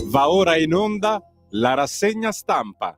Va ora in onda la rassegna stampa.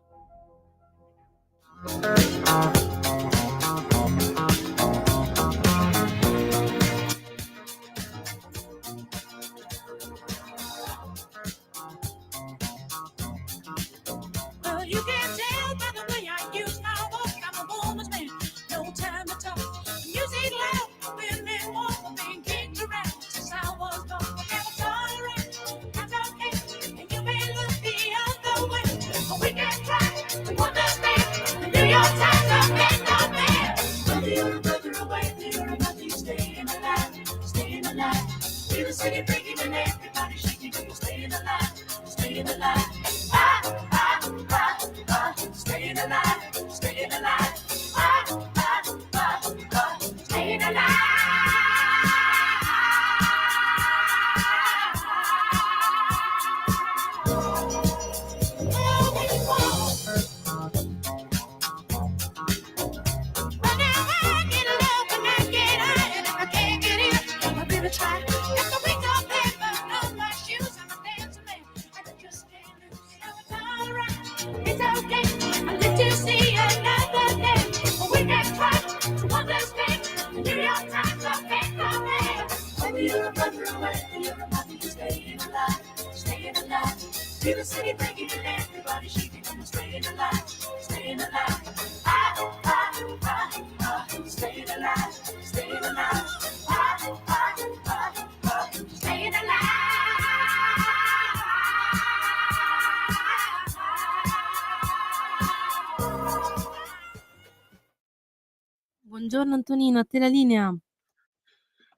Buongiorno Antonino, a te la linea.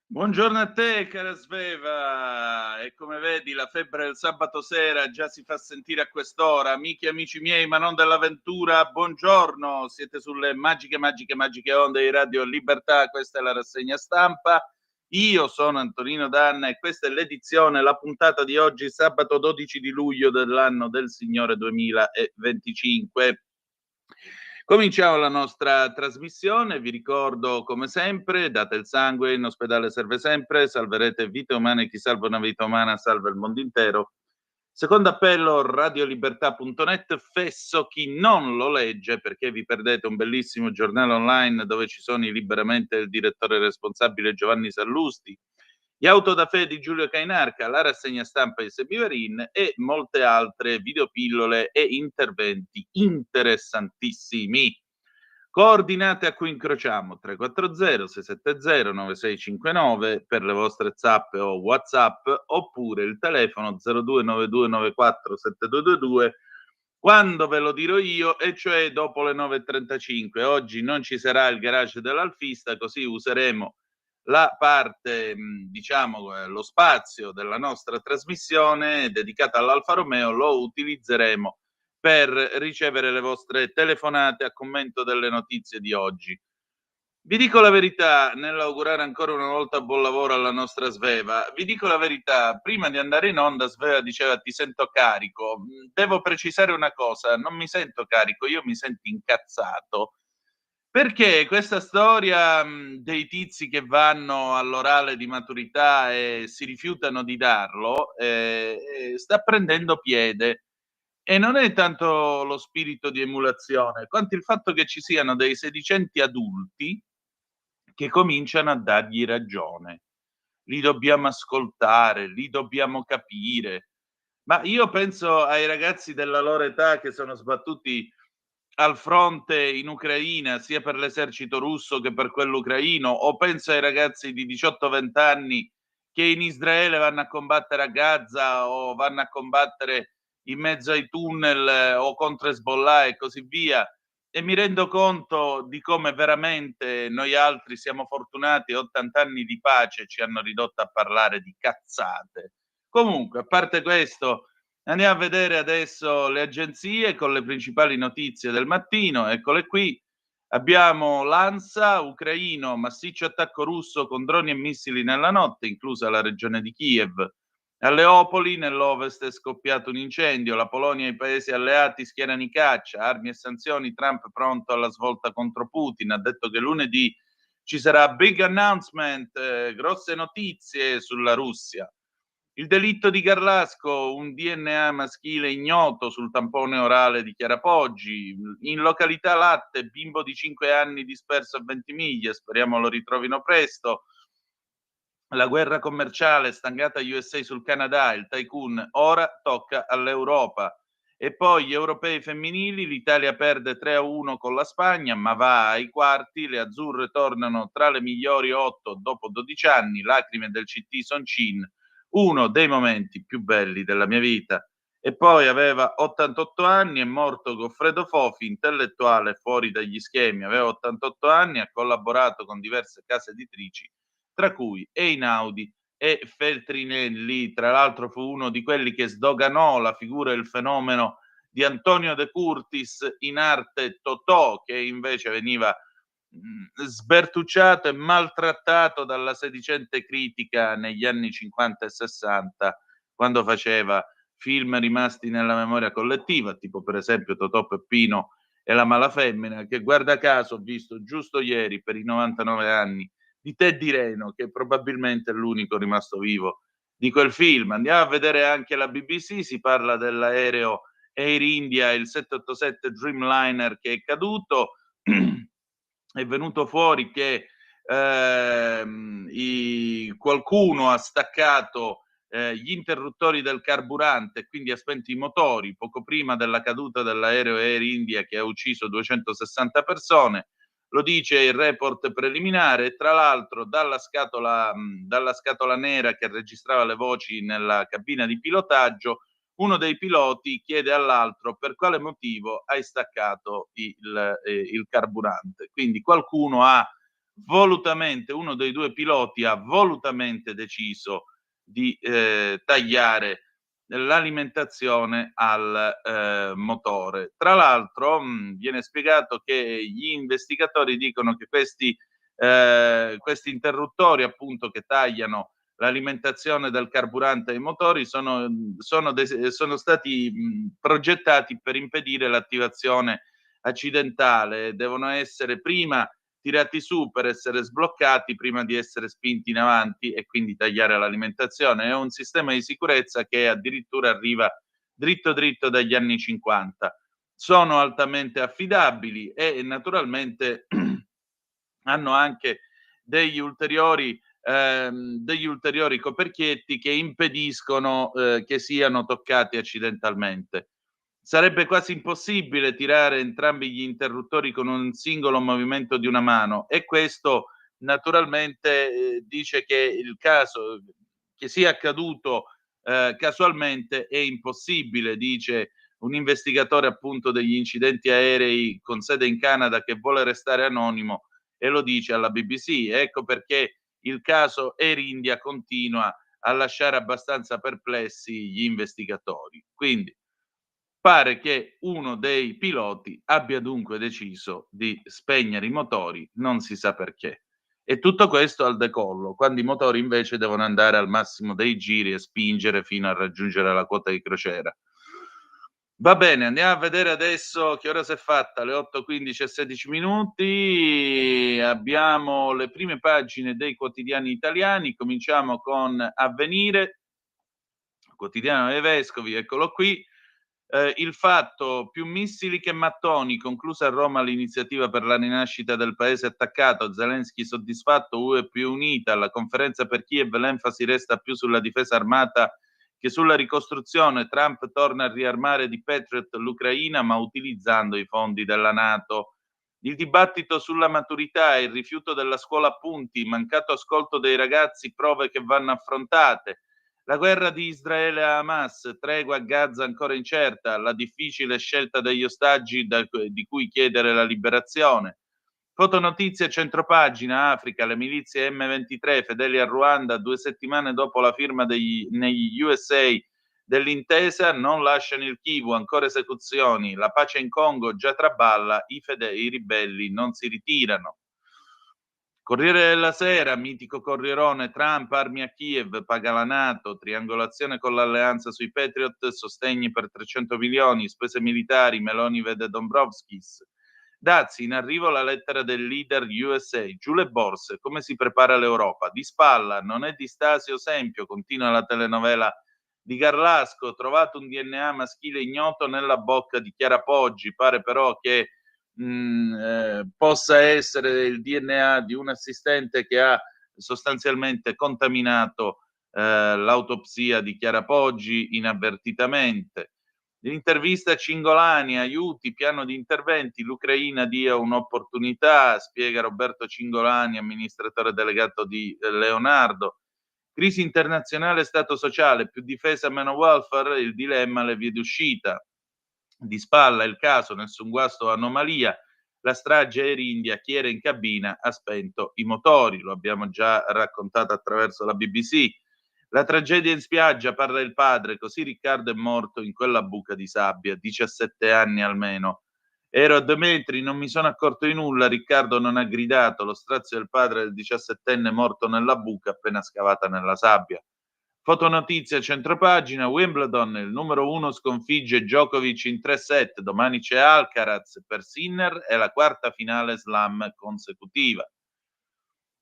Buongiorno a te, cara Sveva. E come vedi, la febbre del sabato sera già si fa sentire a quest'ora. Amici e amici miei, ma non dell'avventura, buongiorno. Siete sulle magiche onde di Radio Libertà. Questa è la rassegna stampa. Io sono Antonino Danna e questa è l'edizione, la puntata di oggi, sabato 12 di luglio dell'anno del Signore 2025. Cominciamo la nostra trasmissione, vi ricordo come sempre, date il sangue, in ospedale serve sempre, salverete vite umane, chi salva una vita umana salva il mondo intero. Secondo appello, radiolibertà.net, fesso chi non lo legge, perché vi perdete un bellissimo giornale online dove ci sono liberamente il direttore responsabile Giovanni Sallusti, gli auto da fede di Giulio Cainarca, la rassegna stampa di Sebivarin e molte altre videopillole e interventi interessantissimi. Coordinate a cui incrociamo 340 670 9659 per le vostre zappe o WhatsApp, oppure il telefono 0292947222 quando ve lo dirò io, e cioè dopo le 9:35. Oggi non ci sarà il garage dell'Alfista, così useremo la parte, diciamo, lo spazio della nostra trasmissione dedicata all'Alfa Romeo lo utilizzeremo per ricevere le vostre telefonate a commento delle notizie di oggi. Vi dico la verità, nell'augurare ancora una volta buon lavoro alla nostra Sveva, vi dico la verità, prima di andare in onda Sveva diceva ti sento carico. Devo precisare una cosa, non mi sento carico, io mi sento incazzato. Perché questa storia dei tizi che vanno all'orale di maturità e si rifiutano di darlo sta prendendo piede, e non è tanto lo spirito di emulazione quanto il fatto che ci siano dei sedicenti adulti che cominciano a dargli ragione. Li dobbiamo ascoltare, li dobbiamo capire. Ma io penso ai ragazzi della loro età che sono sbattuti al fronte in Ucraina, sia per l'esercito russo che per quello ucraino, o penso ai ragazzi di 18-20 anni che in Israele vanno a combattere a Gaza o vanno a combattere in mezzo ai tunnel o contro Hezbollah e così via, e mi rendo conto di come veramente noi altri siamo fortunati, 80 anni di pace ci hanno ridotto a parlare di cazzate. Comunque, a parte questo, andiamo a vedere adesso le agenzie con le principali notizie del mattino. Eccole qui. Abbiamo l'ANSA, ucraino, massiccio attacco russo con droni e missili nella notte, inclusa la regione di Kiev. A Leopoli, nell'ovest, è scoppiato un incendio. La Polonia e i paesi alleati schierano i caccia, armi e sanzioni. Trump pronto alla svolta contro Putin. Ha detto che lunedì ci sarà big announcement, grosse notizie sulla Russia. Il delitto di Garlasco, un DNA maschile ignoto sul tampone orale di Chiara Poggi. In località Latte, bimbo di 5 anni disperso a Ventimiglia, speriamo lo ritrovino presto. La guerra commerciale stangata USA sul Canada, il tycoon, ora tocca all'Europa. E poi gli europei femminili, l'Italia perde 3-1 con la Spagna, ma va ai quarti, le azzurre tornano tra le migliori 8 dopo 12 anni, lacrime del CT Soncin, uno dei momenti più belli della mia vita. E poi aveva 88 anni, è morto Goffredo Fofi, intellettuale fuori dagli schemi, aveva 88 anni, ha collaborato con diverse case editrici, tra cui Einaudi e Feltrinelli. Tra l'altro fu uno di quelli che sdoganò la figura e il fenomeno di Antonio De Curtis in arte Totò, che invece veniva sbertucciato e maltrattato dalla sedicente critica negli anni 50 e 60, quando faceva film rimasti nella memoria collettiva, tipo per esempio Totò, Peppino e La Malafemmina, che guarda caso ho visto giusto ieri per i 99 anni di Teddy Reno, che probabilmente è l'unico rimasto vivo di quel film. Andiamo a vedere anche la BBC, si parla dell'aereo Air India, il 787 Dreamliner che è caduto. È venuto fuori che qualcuno ha staccato gli interruttori del carburante e quindi ha spento i motori poco prima della caduta dell'aereo Air India che ha ucciso 260 persone. Lo dice il report preliminare e tra l'altro dalla scatola nera che registrava le voci nella cabina di pilotaggio, uno dei piloti chiede all'altro per quale motivo hai staccato il carburante. Quindi qualcuno ha volutamente, uno dei due piloti ha volutamente deciso di tagliare l'alimentazione al motore. Tra l'altro viene spiegato che gli investigatori dicono che questi interruttori appunto che tagliano l'alimentazione del carburante ai motori sono stati progettati per impedire l'attivazione accidentale, devono essere prima tirati su per essere sbloccati prima di essere spinti in avanti e quindi tagliare l'alimentazione. È un sistema di sicurezza che addirittura arriva dritto dritto dagli anni 50. Sono altamente affidabili e naturalmente hanno anche degli ulteriori coperchietti che impediscono che siano toccati accidentalmente. Sarebbe quasi impossibile tirare entrambi gli interruttori con un singolo movimento di una mano e questo naturalmente dice che il caso che sia accaduto casualmente è impossibile, dice un investigatore appunto degli incidenti aerei con sede in Canada che vuole restare anonimo e lo dice alla BBC. Ecco perché il caso Air India continua a lasciare abbastanza perplessi gli investigatori. Quindi pare che uno dei piloti abbia dunque deciso di spegnere i motori, non si sa perché. E tutto questo al decollo, quando i motori invece devono andare al massimo dei giri e spingere fino a raggiungere la quota di crociera. Va bene, andiamo a vedere adesso che ora si è fatta, le 8:15 e 16 minuti. Abbiamo le prime pagine dei quotidiani italiani. Cominciamo con Avvenire, quotidiano dei Vescovi, eccolo qui. Il Fatto, più missili che mattoni, conclusa a Roma l'iniziativa per la rinascita del paese attaccato, Zelensky soddisfatto, UE più unita, alla conferenza per Kiev l'enfasi resta più sulla difesa armata che sulla ricostruzione. Trump torna a riarmare di Patriot l'Ucraina ma utilizzando i fondi della NATO. Il dibattito sulla maturità e il rifiuto della scuola a punti, mancato ascolto dei ragazzi, prove che vanno affrontate. La guerra di Israele a Hamas, tregua a Gaza ancora incerta, la difficile scelta degli ostaggi di cui chiedere la liberazione. Fotonotizie centropagina, Africa, le milizie M23 fedeli a Ruanda 2 settimane dopo la firma negli USA dell'intesa non lasciano il Kivu, ancora esecuzioni, la pace in Congo già traballa, i ribelli non si ritirano. Corriere della Sera, mitico corrierone, Trump, armi a Kiev, paga la NATO, triangolazione con l'alleanza sui Patriot, sostegni per 300 milioni, spese militari, Meloni vede Dombrovskis. Dazi, in arrivo la lettera del leader USA, giù le borse, come si prepara l'Europa? Di spalla, non è di Stasio Sempio, continua la telenovela di Garlasco, trovato un DNA maschile ignoto nella bocca di Chiara Poggi, pare però che possa essere il DNA di un assistente che ha sostanzialmente contaminato l'autopsia di Chiara Poggi inavvertitamente. L'intervista a Cingolani, aiuti, piano di interventi, l'Ucraina dia un'opportunità, spiega Roberto Cingolani, amministratore delegato di Leonardo. Crisi internazionale e stato sociale, più difesa meno welfare, il dilemma, le vie d'uscita. Di spalla il caso, nessun guasto o anomalia, la strage Air India, chi era in cabina ha spento i motori, lo abbiamo già raccontato attraverso la BBC. La tragedia in spiaggia, parla il padre, così Riccardo è morto in quella buca di sabbia, 17 anni almeno. Ero a 2 metri, non mi sono accorto di nulla, Riccardo non ha gridato, lo strazio del padre del 17enne morto nella buca appena scavata nella sabbia. Fotonotizia centropagina, Wimbledon, il numero 1 sconfigge Djokovic in 3 set, domani c'è Alcaraz per Sinner e la quarta finale slam consecutiva.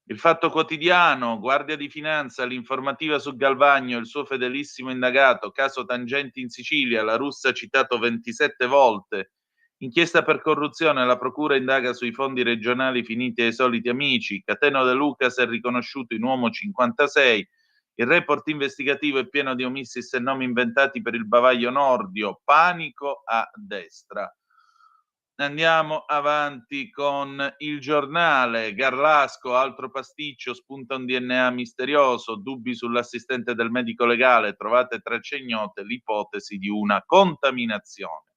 Il Fatto Quotidiano, Guardia di Finanza, l'informativa su Galvagno, il suo fedelissimo indagato, caso Tangenti in Sicilia, la russa citato 27 volte. Inchiesta per corruzione, la procura indaga sui fondi regionali finiti ai soliti amici. Cateno De Lucas è riconosciuto in uomo 56. Il report investigativo è pieno di omissis e nomi inventati per il bavaglio Nordio. Panico a destra. Andiamo avanti con Il Giornale. Garlasco, altro pasticcio, spunta un DNA misterioso, dubbi sull'assistente del medico legale, trovate tracce ignote, l'ipotesi di una contaminazione.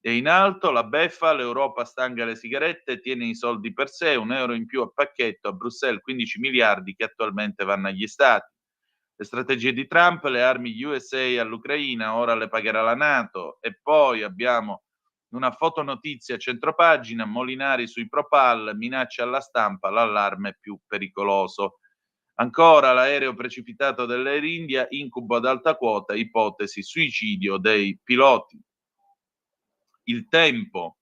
E in alto la beffa, l'Europa stanga le sigarette, tiene i soldi per sé, €1 in più a pacchetto, a Bruxelles 15 miliardi che attualmente vanno agli stati. Le strategie di Trump, le armi USA all'Ucraina, ora le pagherà la NATO. E poi abbiamo una fotonotizia a centropagina, Molinari sui Propal, minaccia alla stampa, l'allarme più pericoloso. Ancora l'aereo precipitato dell'Air India, incubo ad alta quota, ipotesi suicidio dei piloti. Il Tempo,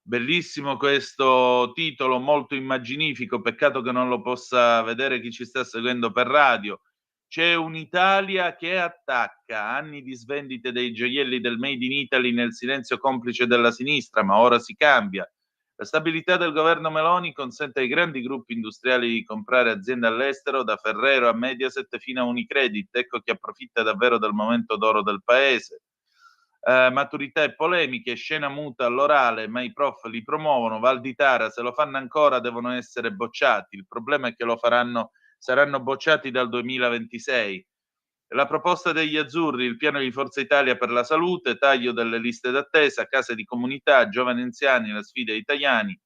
bellissimo questo titolo, molto immaginifico, peccato che non lo possa vedere chi ci sta seguendo per radio. C'è un'Italia che attacca, anni di svendite dei gioielli del Made in Italy nel silenzio complice della sinistra, ma ora si cambia. La stabilità del governo Meloni consente ai grandi gruppi industriali di comprare aziende all'estero, da Ferrero a Mediaset fino a Unicredit, ecco chi approfitta davvero del momento d'oro del paese. Maturità e polemiche, scena muta all'orale, ma i prof li promuovono, Val di Tara, se lo fanno ancora devono essere bocciati, il problema è che saranno bocciati dal 2026. La proposta degli azzurri, il piano di Forza Italia per la salute, taglio delle liste d'attesa, case di comunità, giovani anziani, la sfida ai italiani.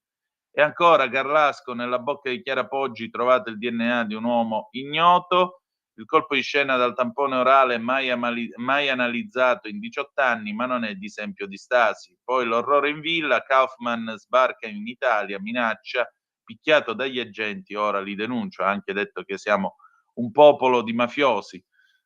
E ancora Garlasco, nella bocca di Chiara Poggi trovate il DNA di un uomo ignoto, il colpo di scena dal tampone orale mai analizzato in 18 anni, ma non è di esempio di Stasi. Poi l'orrore in villa, Kaufman sbarca in Italia, minaccia, picchiato dagli agenti, ora li denuncio, ha anche detto che siamo un popolo di mafiosi.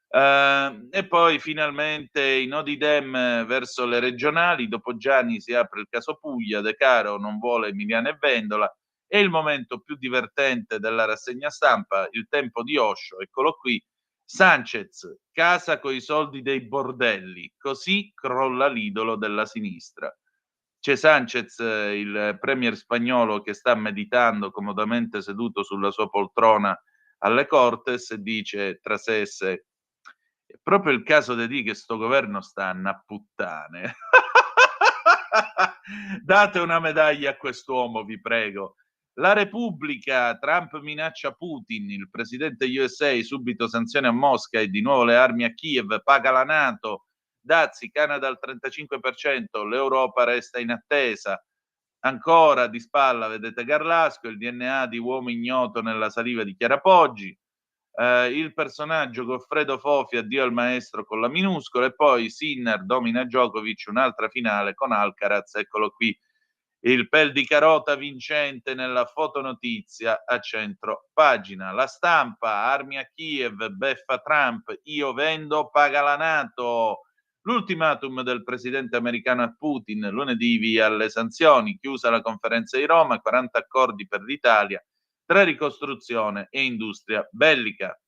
E poi finalmente i nodi Dem verso le regionali, dopo Gianni si apre il caso Puglia, De Caro non vuole Emiliano e Vendola, e il momento più divertente della rassegna stampa, il tempo di Osho, eccolo qui, Sanchez, casa coi soldi dei bordelli, così crolla l'idolo della sinistra. C'è Sanchez, il premier spagnolo, che sta meditando comodamente seduto sulla sua poltrona alle Cortes e dice tra sé e sé: è proprio il caso di dire che sto governo sta a puttane. Date una medaglia a quest'uomo, vi prego. La Repubblica, Trump minaccia Putin, il presidente USA, subito sanzioni a Mosca e di nuovo le armi a Kiev, paga la NATO, dazi, Canada al 35%, l'Europa resta in attesa. Ancora di spalla, vedete Garlasco, il DNA di uomo ignoto nella saliva di Chiara Poggi, il personaggio Goffredo Fofi, addio al maestro con la minuscola, e poi Sinner domina Djokovic, un'altra finale con Alcaraz, eccolo qui, il pel di carota vincente nella fotonotizia a centro pagina. La Stampa, armi a Kiev, beffa Trump, io vendo, paga la NATO. L'ultimatum del presidente americano a Putin, lunedì via alle sanzioni, chiusa la conferenza di Roma, 40 accordi per l'Italia tra ricostruzione e industria bellica.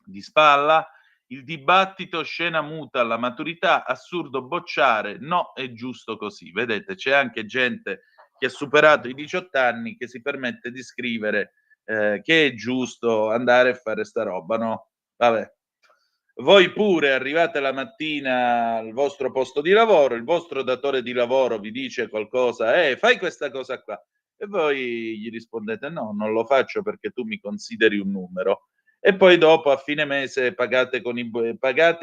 Di spalla, il dibattito, scena muta alla maturità, assurdo bocciare, no, è giusto così. Vedete, c'è anche gente che ha superato i 18 anni che si permette di scrivere che è giusto andare a fare sta roba, no? Vabbè. Voi pure arrivate la mattina al vostro posto di lavoro, il vostro datore di lavoro vi dice qualcosa, fai questa cosa qua, e voi gli rispondete no, non lo faccio perché tu mi consideri un numero. E poi dopo a fine mese pagate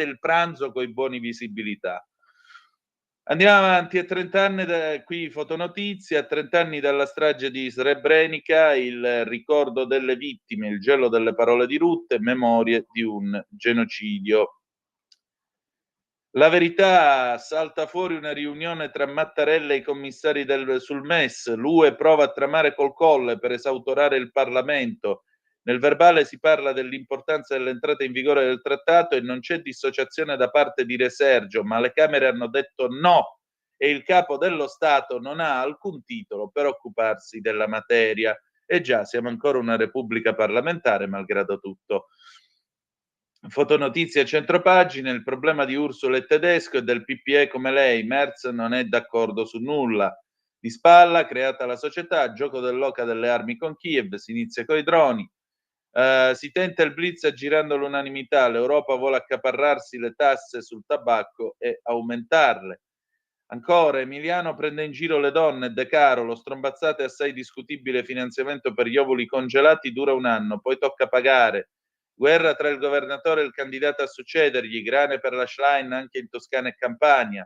il pranzo con i buoni visibilità. Andiamo avanti, a 30 anni qui fotonotizie, a 30 anni dalla strage di Srebrenica, il ricordo delle vittime, il gelo delle parole di Rutte, memorie di un genocidio. La Verità, salta fuori una riunione tra Mattarella e i commissari sul MES, l'UE prova a tramare col Colle per esautorare il Parlamento. Nel verbale si parla dell'importanza dell'entrata in vigore del trattato e non c'è dissociazione da parte di Re Sergio, ma le Camere hanno detto no e il capo dello Stato non ha alcun titolo per occuparsi della materia. E già, siamo ancora una repubblica parlamentare, malgrado tutto. Fotonotizie a centropagina, il problema di Ursula è tedesco e del PPE come lei, Merz non è d'accordo su nulla. Di spalla, creata la società, gioco dell'oca delle armi con Kiev, si inizia coi droni. Si tenta il blitz aggirando l'unanimità, l'Europa vuole accaparrarsi le tasse sul tabacco e aumentarle. Ancora, Emiliano prende in giro le donne, De Caro, lo strombazzato e assai discutibile finanziamento per gli ovuli congelati dura un anno, poi tocca pagare. Guerra tra il governatore e il candidato a succedergli, grane per la Schlein anche in Toscana e Campania.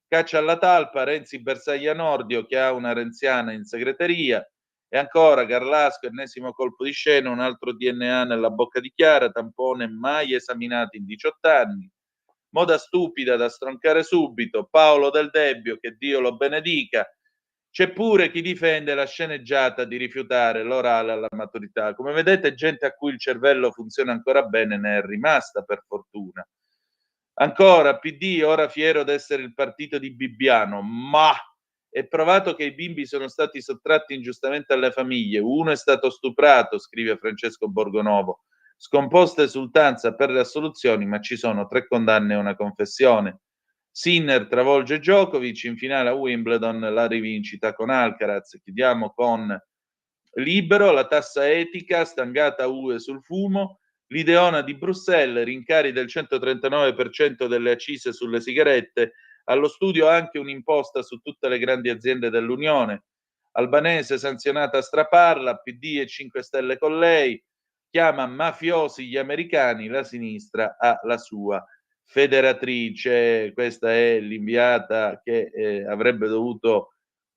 Caccia alla talpa, Renzi bersaglia Nordio che ha una renziana in segreteria. E ancora Garlasco, ennesimo colpo di scena, un altro DNA nella bocca di Chiara, tampone mai esaminato in 18 anni. Moda stupida da stroncare subito, Paolo Del Debbio, che Dio lo benedica. C'è pure chi difende la sceneggiata di rifiutare l'orale alla maturità. Come vedete, gente a cui il cervello funziona ancora bene ne è rimasta, per fortuna. Ancora, PD, ora fiero d'essere il partito di Bibbiano, ma è provato che i bimbi sono stati sottratti ingiustamente alle famiglie. Uno è stato stuprato, scrive Francesco Borgonovo. Scomposta esultanza per le assoluzioni, ma ci sono 3 condanne e una confessione. Sinner travolge Djokovic, in finale a Wimbledon la rivincita con Alcaraz. Chiudiamo con Libero, la tassa etica, stangata UE sul fumo, l'ideona di Bruxelles, rincari del 139% delle accise sulle sigarette, allo studio anche un'imposta su tutte le grandi aziende dell'Unione. Albanese sanzionata a straparla, PD e 5 Stelle con lei, chiama mafiosi gli americani, la sinistra ha la sua federatrice. Questa è l'inviata che avrebbe dovuto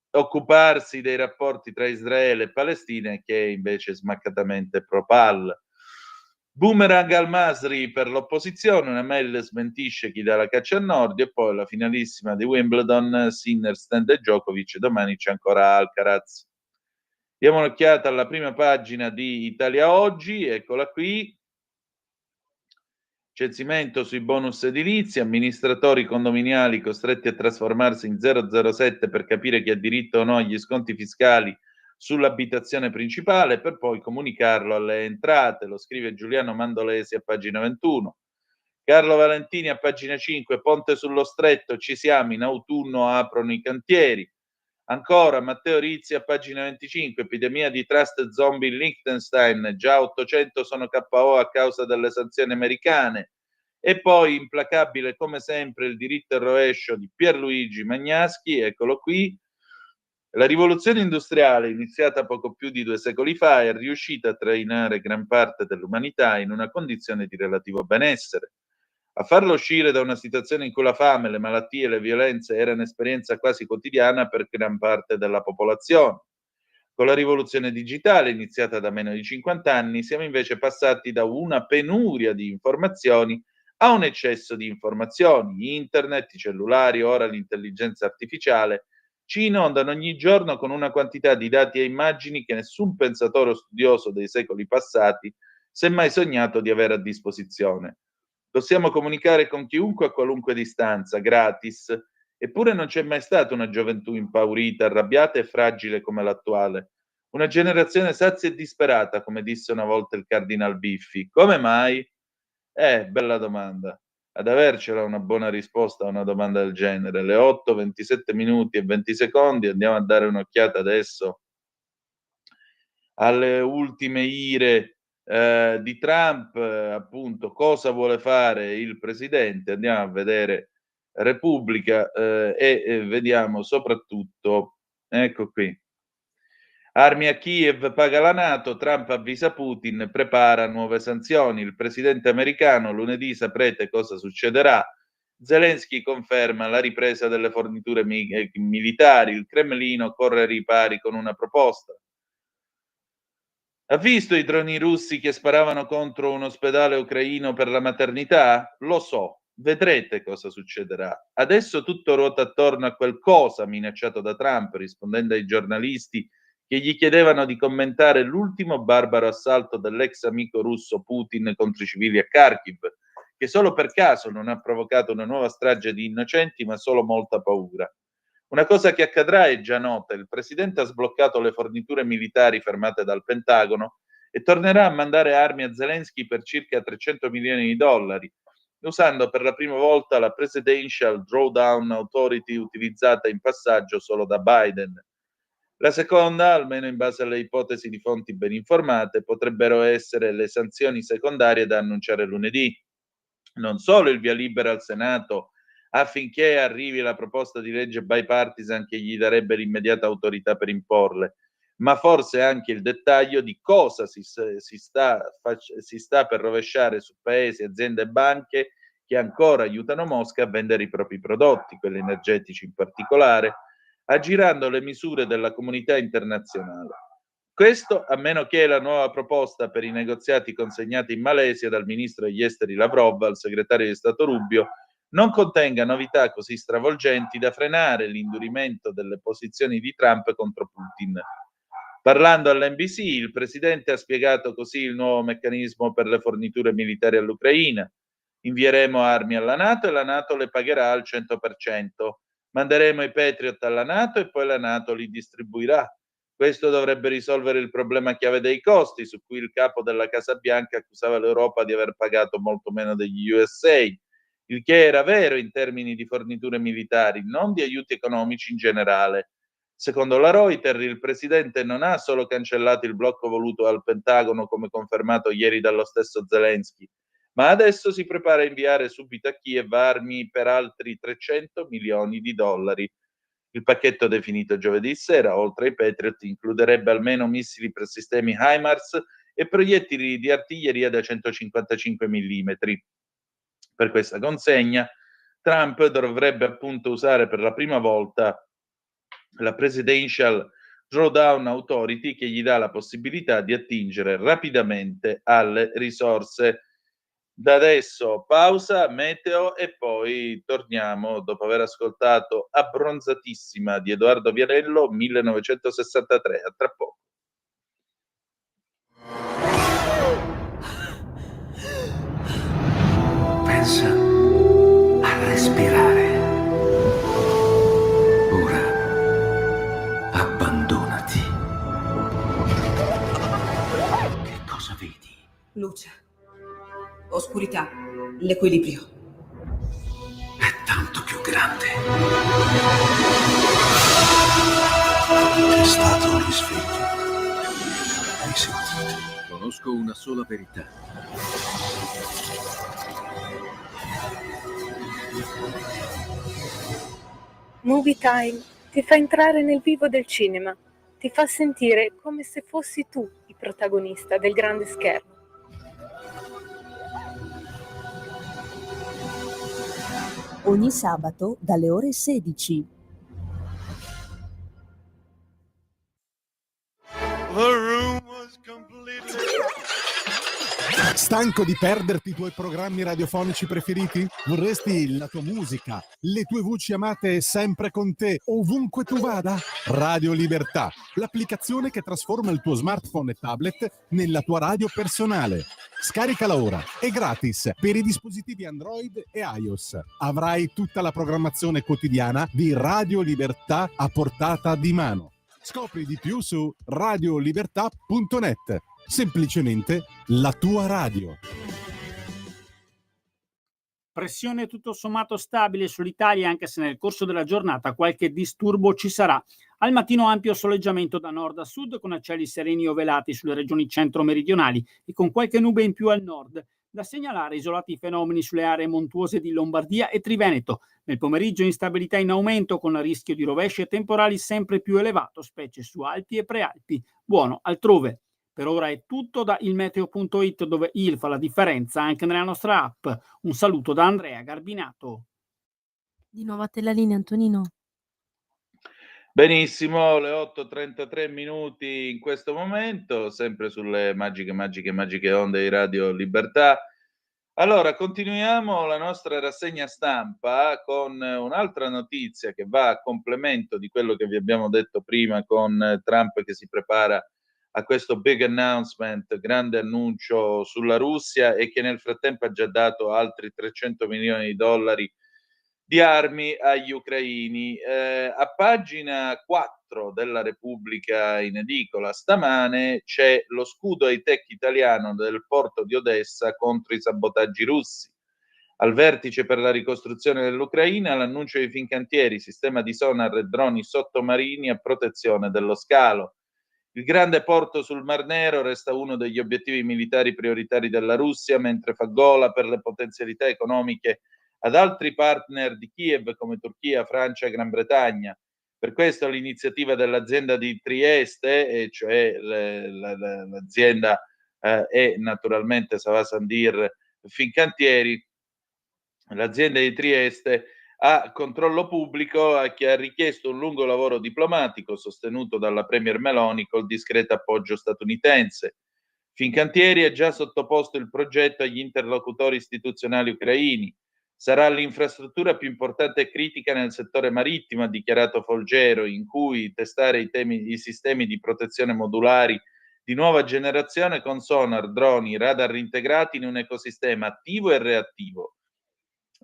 occuparsi dei rapporti tra Israele e Palestina, che è invece smaccatamente pro-Pal. Boomerang al-Masri per l'opposizione, una mail smentisce chi dà la caccia a Nord, e poi la finalissima di Wimbledon, Sinner, Stand e Djokovic, domani c'è ancora Alcaraz. Diamo un'occhiata alla prima pagina di Italia Oggi, eccola qui. Censimento sui bonus edilizi, amministratori condominiali costretti a trasformarsi in 007 per capire chi ha diritto o no agli sconti fiscali sull'abitazione principale, per poi comunicarlo alle entrate. Lo scrive Giuliano Mandolesi a pagina 21. Carlo Valentini a pagina 5, Ponte sullo Stretto, ci siamo, in autunno aprono i cantieri. Ancora Matteo Rizzi a pagina 25, epidemia di trust zombie in Liechtenstein, già 800 sono KO a causa delle sanzioni americane. E poi implacabile come sempre il diritto al rovescio di Pierluigi Magnaschi, eccolo qui. La rivoluzione industriale, iniziata poco più di 2 secoli fa, è riuscita a trainare gran parte dell'umanità in una condizione di relativo benessere. A farlo uscire da una situazione in cui la fame, le malattie e le violenze erano esperienza quasi quotidiana per gran parte della popolazione. Con la rivoluzione digitale, iniziata da meno di 50 anni, siamo invece passati da una penuria di informazioni a un eccesso di informazioni. Internet, i cellulari, ora l'intelligenza artificiale ci inondano ogni giorno con una quantità di dati e immagini che nessun pensatore o studioso dei secoli passati si è mai sognato di avere a disposizione. Possiamo comunicare con chiunque a qualunque distanza, gratis. Eppure non c'è mai stata una gioventù impaurita, arrabbiata e fragile come l'attuale. Una generazione sazia e disperata, come disse una volta il Cardinal Biffi. Come mai? Bella domanda. Ad avercela una buona risposta a una domanda del genere. Le 8, 27 minuti e 20 secondi, andiamo a dare un'occhiata adesso alle ultime ire di Trump, appunto, cosa vuole fare il presidente. Andiamo a vedere Repubblica e vediamo soprattutto, ecco qui. Armi a Kiev, paga la NATO, Trump avvisa Putin, prepara nuove sanzioni. Il presidente americano lunedì saprete cosa succederà. Zelensky conferma la ripresa delle forniture militari. Il Cremlino corre ai ripari con una proposta. Ha visto i droni russi che sparavano contro un ospedale ucraino per la maternità? Lo so, vedrete cosa succederà. Adesso tutto ruota attorno a quel cosa minacciato da Trump, rispondendo ai giornalisti che gli chiedevano di commentare l'ultimo barbaro assalto dell'ex amico russo Putin contro i civili a Kharkiv, che solo per caso non ha provocato una nuova strage di innocenti, ma solo molta paura. Una cosa che accadrà è già nota: il presidente ha sbloccato le forniture militari fermate dal Pentagono e tornerà a mandare armi a Zelensky per circa 300 milioni di dollari, usando per la prima volta la Presidential Drawdown Authority utilizzata in passaggio solo da Biden. La seconda, almeno in base alle ipotesi di fonti ben informate, potrebbero essere le sanzioni secondarie da annunciare lunedì. Non solo il via libera al Senato affinché arrivi la proposta di legge bipartisan che gli darebbe l'immediata autorità per imporle, ma forse anche il dettaglio di cosa si sta per rovesciare su paesi, aziende e banche che ancora aiutano Mosca a vendere i propri prodotti, quelli energetici in particolare, aggirando le misure della comunità internazionale. Questo a meno che la nuova proposta per i negoziati consegnati in Malesia dal ministro degli esteri Lavrov al segretario di Stato Rubio non contenga novità così stravolgenti da frenare l'indurimento delle posizioni di Trump contro Putin. Parlando all'NBC, il presidente ha spiegato così il nuovo meccanismo per le forniture militari all'Ucraina. Invieremo armi alla NATO e la NATO le pagherà al 100%. Manderemo i Patriot alla NATO e poi la NATO li distribuirà. Questo dovrebbe risolvere il problema chiave dei costi, su cui il capo della Casa Bianca accusava l'Europa di aver pagato molto meno degli USA, il che era vero in termini di forniture militari, non di aiuti economici in generale. Secondo la Reuters, il presidente non ha solo cancellato il blocco voluto al Pentagono, come confermato ieri dallo stesso Zelensky, ma adesso si prepara a inviare subito a Kiev armi per altri 300 milioni di dollari. Il pacchetto definito giovedì sera, oltre ai Patriot, includerebbe almeno missili per sistemi HIMARS e proiettili di artiglieria da 155 mm. Per questa consegna, Trump dovrebbe appunto usare per la prima volta la Presidential Drawdown Authority, che gli dà la possibilità di attingere rapidamente alle risorse. Da adesso pausa, meteo e poi torniamo dopo aver ascoltato Abbronzatissima di Edoardo Vianello, 1963. A tra poco. Pensa a respirare. Ora abbandonati. Che cosa vedi? Luce, oscurità, l'equilibrio. È tanto più grande. È stato un risveglio. Hai sentito? Conosco una sola verità. Movie Time ti fa entrare nel vivo del cinema, ti fa sentire come se fossi tu il protagonista del grande schermo. Ogni sabato dalle ore 16. The room was completely... That's Stanco di perderti i tuoi programmi radiofonici preferiti? Vorresti la tua musica, le tue voci amate sempre con te, ovunque tu vada? Radio Libertà, l'applicazione che trasforma il tuo smartphone e tablet nella tua radio personale. Scaricala ora, è gratis per i dispositivi Android e iOS. Avrai tutta la programmazione quotidiana di Radio Libertà a portata di mano. Scopri di più su radiolibertà.net. Semplicemente la tua radio. Pressione tutto sommato stabile sull'Italia, anche se nel corso della giornata qualche disturbo ci sarà. Al mattino ampio soleggiamento da nord a sud con cieli sereni o velati sulle regioni centro-meridionali e con qualche nube in più al nord. Da segnalare isolati fenomeni sulle aree montuose di Lombardia e Triveneto. Nel pomeriggio instabilità in aumento con rischio di rovesci e temporali sempre più elevato, specie su Alpi e Prealpi. Buono altrove. Per ora è tutto da ilmeteo.it, dove il fa la differenza anche nella nostra app. Un saluto da Andrea Garbinato. Di nuovo a te la linea, Antonino. Benissimo, le 8:33 minuti in questo momento, sempre sulle magiche onde di Radio Libertà. Allora, continuiamo la nostra rassegna stampa con un'altra notizia che va a complemento di quello che vi abbiamo detto prima, con Trump che si prepara a questo big announcement, grande annuncio sulla Russia, e che nel frattempo ha già dato altri 300 milioni di dollari di armi agli ucraini. A pagina 4 della Repubblica in edicola stamane c'è lo scudo high-tech italiano del porto di Odessa contro i sabotaggi russi. Al vertice per la ricostruzione dell'Ucraina l'annuncio di Fincantieri, sistema di sonar e droni sottomarini a protezione dello scalo. Il grande porto sul Mar Nero resta uno degli obiettivi militari prioritari della Russia, mentre fa gola per le potenzialità economiche ad altri partner di Kiev come Turchia, Francia e Gran Bretagna. Per questo l'iniziativa dell'azienda di Trieste, e cioè l'azienda è naturalmente Sava Sandir Fincantieri, l'azienda di Trieste a controllo pubblico, che ha richiesto un lungo lavoro diplomatico sostenuto dalla Premier Meloni col discreto appoggio statunitense. Fincantieri ha già sottoposto il progetto agli interlocutori istituzionali ucraini. Sarà l'infrastruttura più importante e critica nel settore marittimo, ha dichiarato Folgero, in cui testare i sistemi di protezione modulari di nuova generazione con sonar, droni, radar integrati in un ecosistema attivo e reattivo.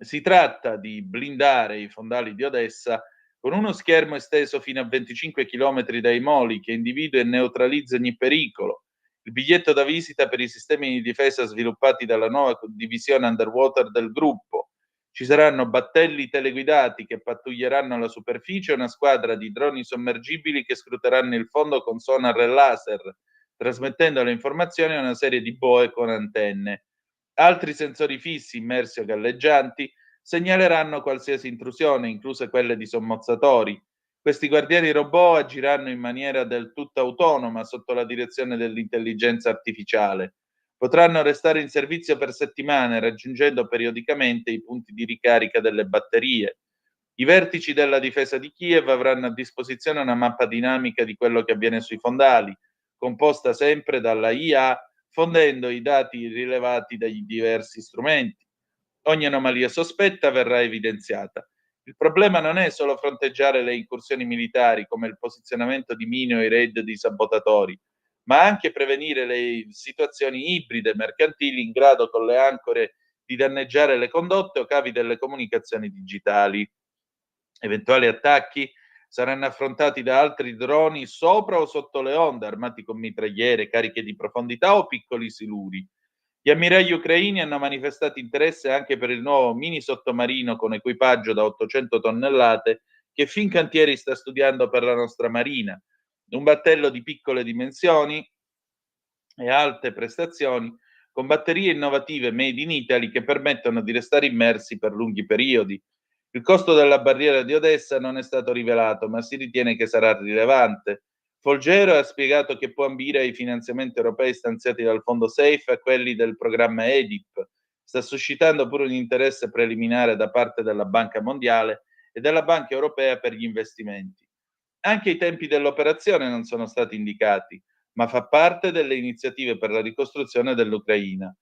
Si tratta di blindare i fondali di Odessa con uno schermo esteso fino a 25 km dai moli che individua e neutralizza ogni pericolo. Il biglietto da visita per i sistemi di difesa sviluppati dalla nuova divisione underwater del gruppo. Ci saranno battelli teleguidati che pattuglieranno la superficie e una squadra di droni sommergibili che scruteranno il fondo con sonar e laser, trasmettendo le informazioni a una serie di boe con antenne. Altri sensori fissi immersi o galleggianti segnaleranno qualsiasi intrusione, incluse quelle di sommozzatori. Questi guardiani robot agiranno in maniera del tutto autonoma sotto la direzione dell'intelligenza artificiale. Potranno restare in servizio per settimane, raggiungendo periodicamente i punti di ricarica delle batterie. I vertici della difesa di Kiev avranno a disposizione una mappa dinamica di quello che avviene sui fondali, composta sempre dalla IA, fondendo i dati rilevati dagli diversi strumenti. Ogni anomalia sospetta verrà evidenziata. Il problema non è solo fronteggiare le incursioni militari, come il posizionamento di mine o i raid di sabotatori, ma anche prevenire le situazioni ibride mercantili in grado con le ancore di danneggiare le condotte o cavi delle comunicazioni digitali. Eventuali attacchi saranno affrontati da altri droni sopra o sotto le onde, armati con mitragliere, cariche di profondità o piccoli siluri. Gli ammiragli ucraini hanno manifestato interesse anche per il nuovo mini sottomarino con equipaggio da 800 tonnellate che Fincantieri sta studiando per la nostra Marina. Un battello di piccole dimensioni e alte prestazioni, con batterie innovative made in Italy che permettono di restare immersi per lunghi periodi. Il costo della barriera di Odessa non è stato rivelato, ma si ritiene che sarà rilevante. Folgero ha spiegato che può ambire ai finanziamenti europei stanziati dal fondo SAFE e a quelli del programma EDIP. Sta suscitando pure un interesse preliminare da parte della Banca Mondiale e della Banca Europea per gli investimenti. Anche i tempi dell'operazione non sono stati indicati, ma fa parte delle iniziative per la ricostruzione dell'Ucraina.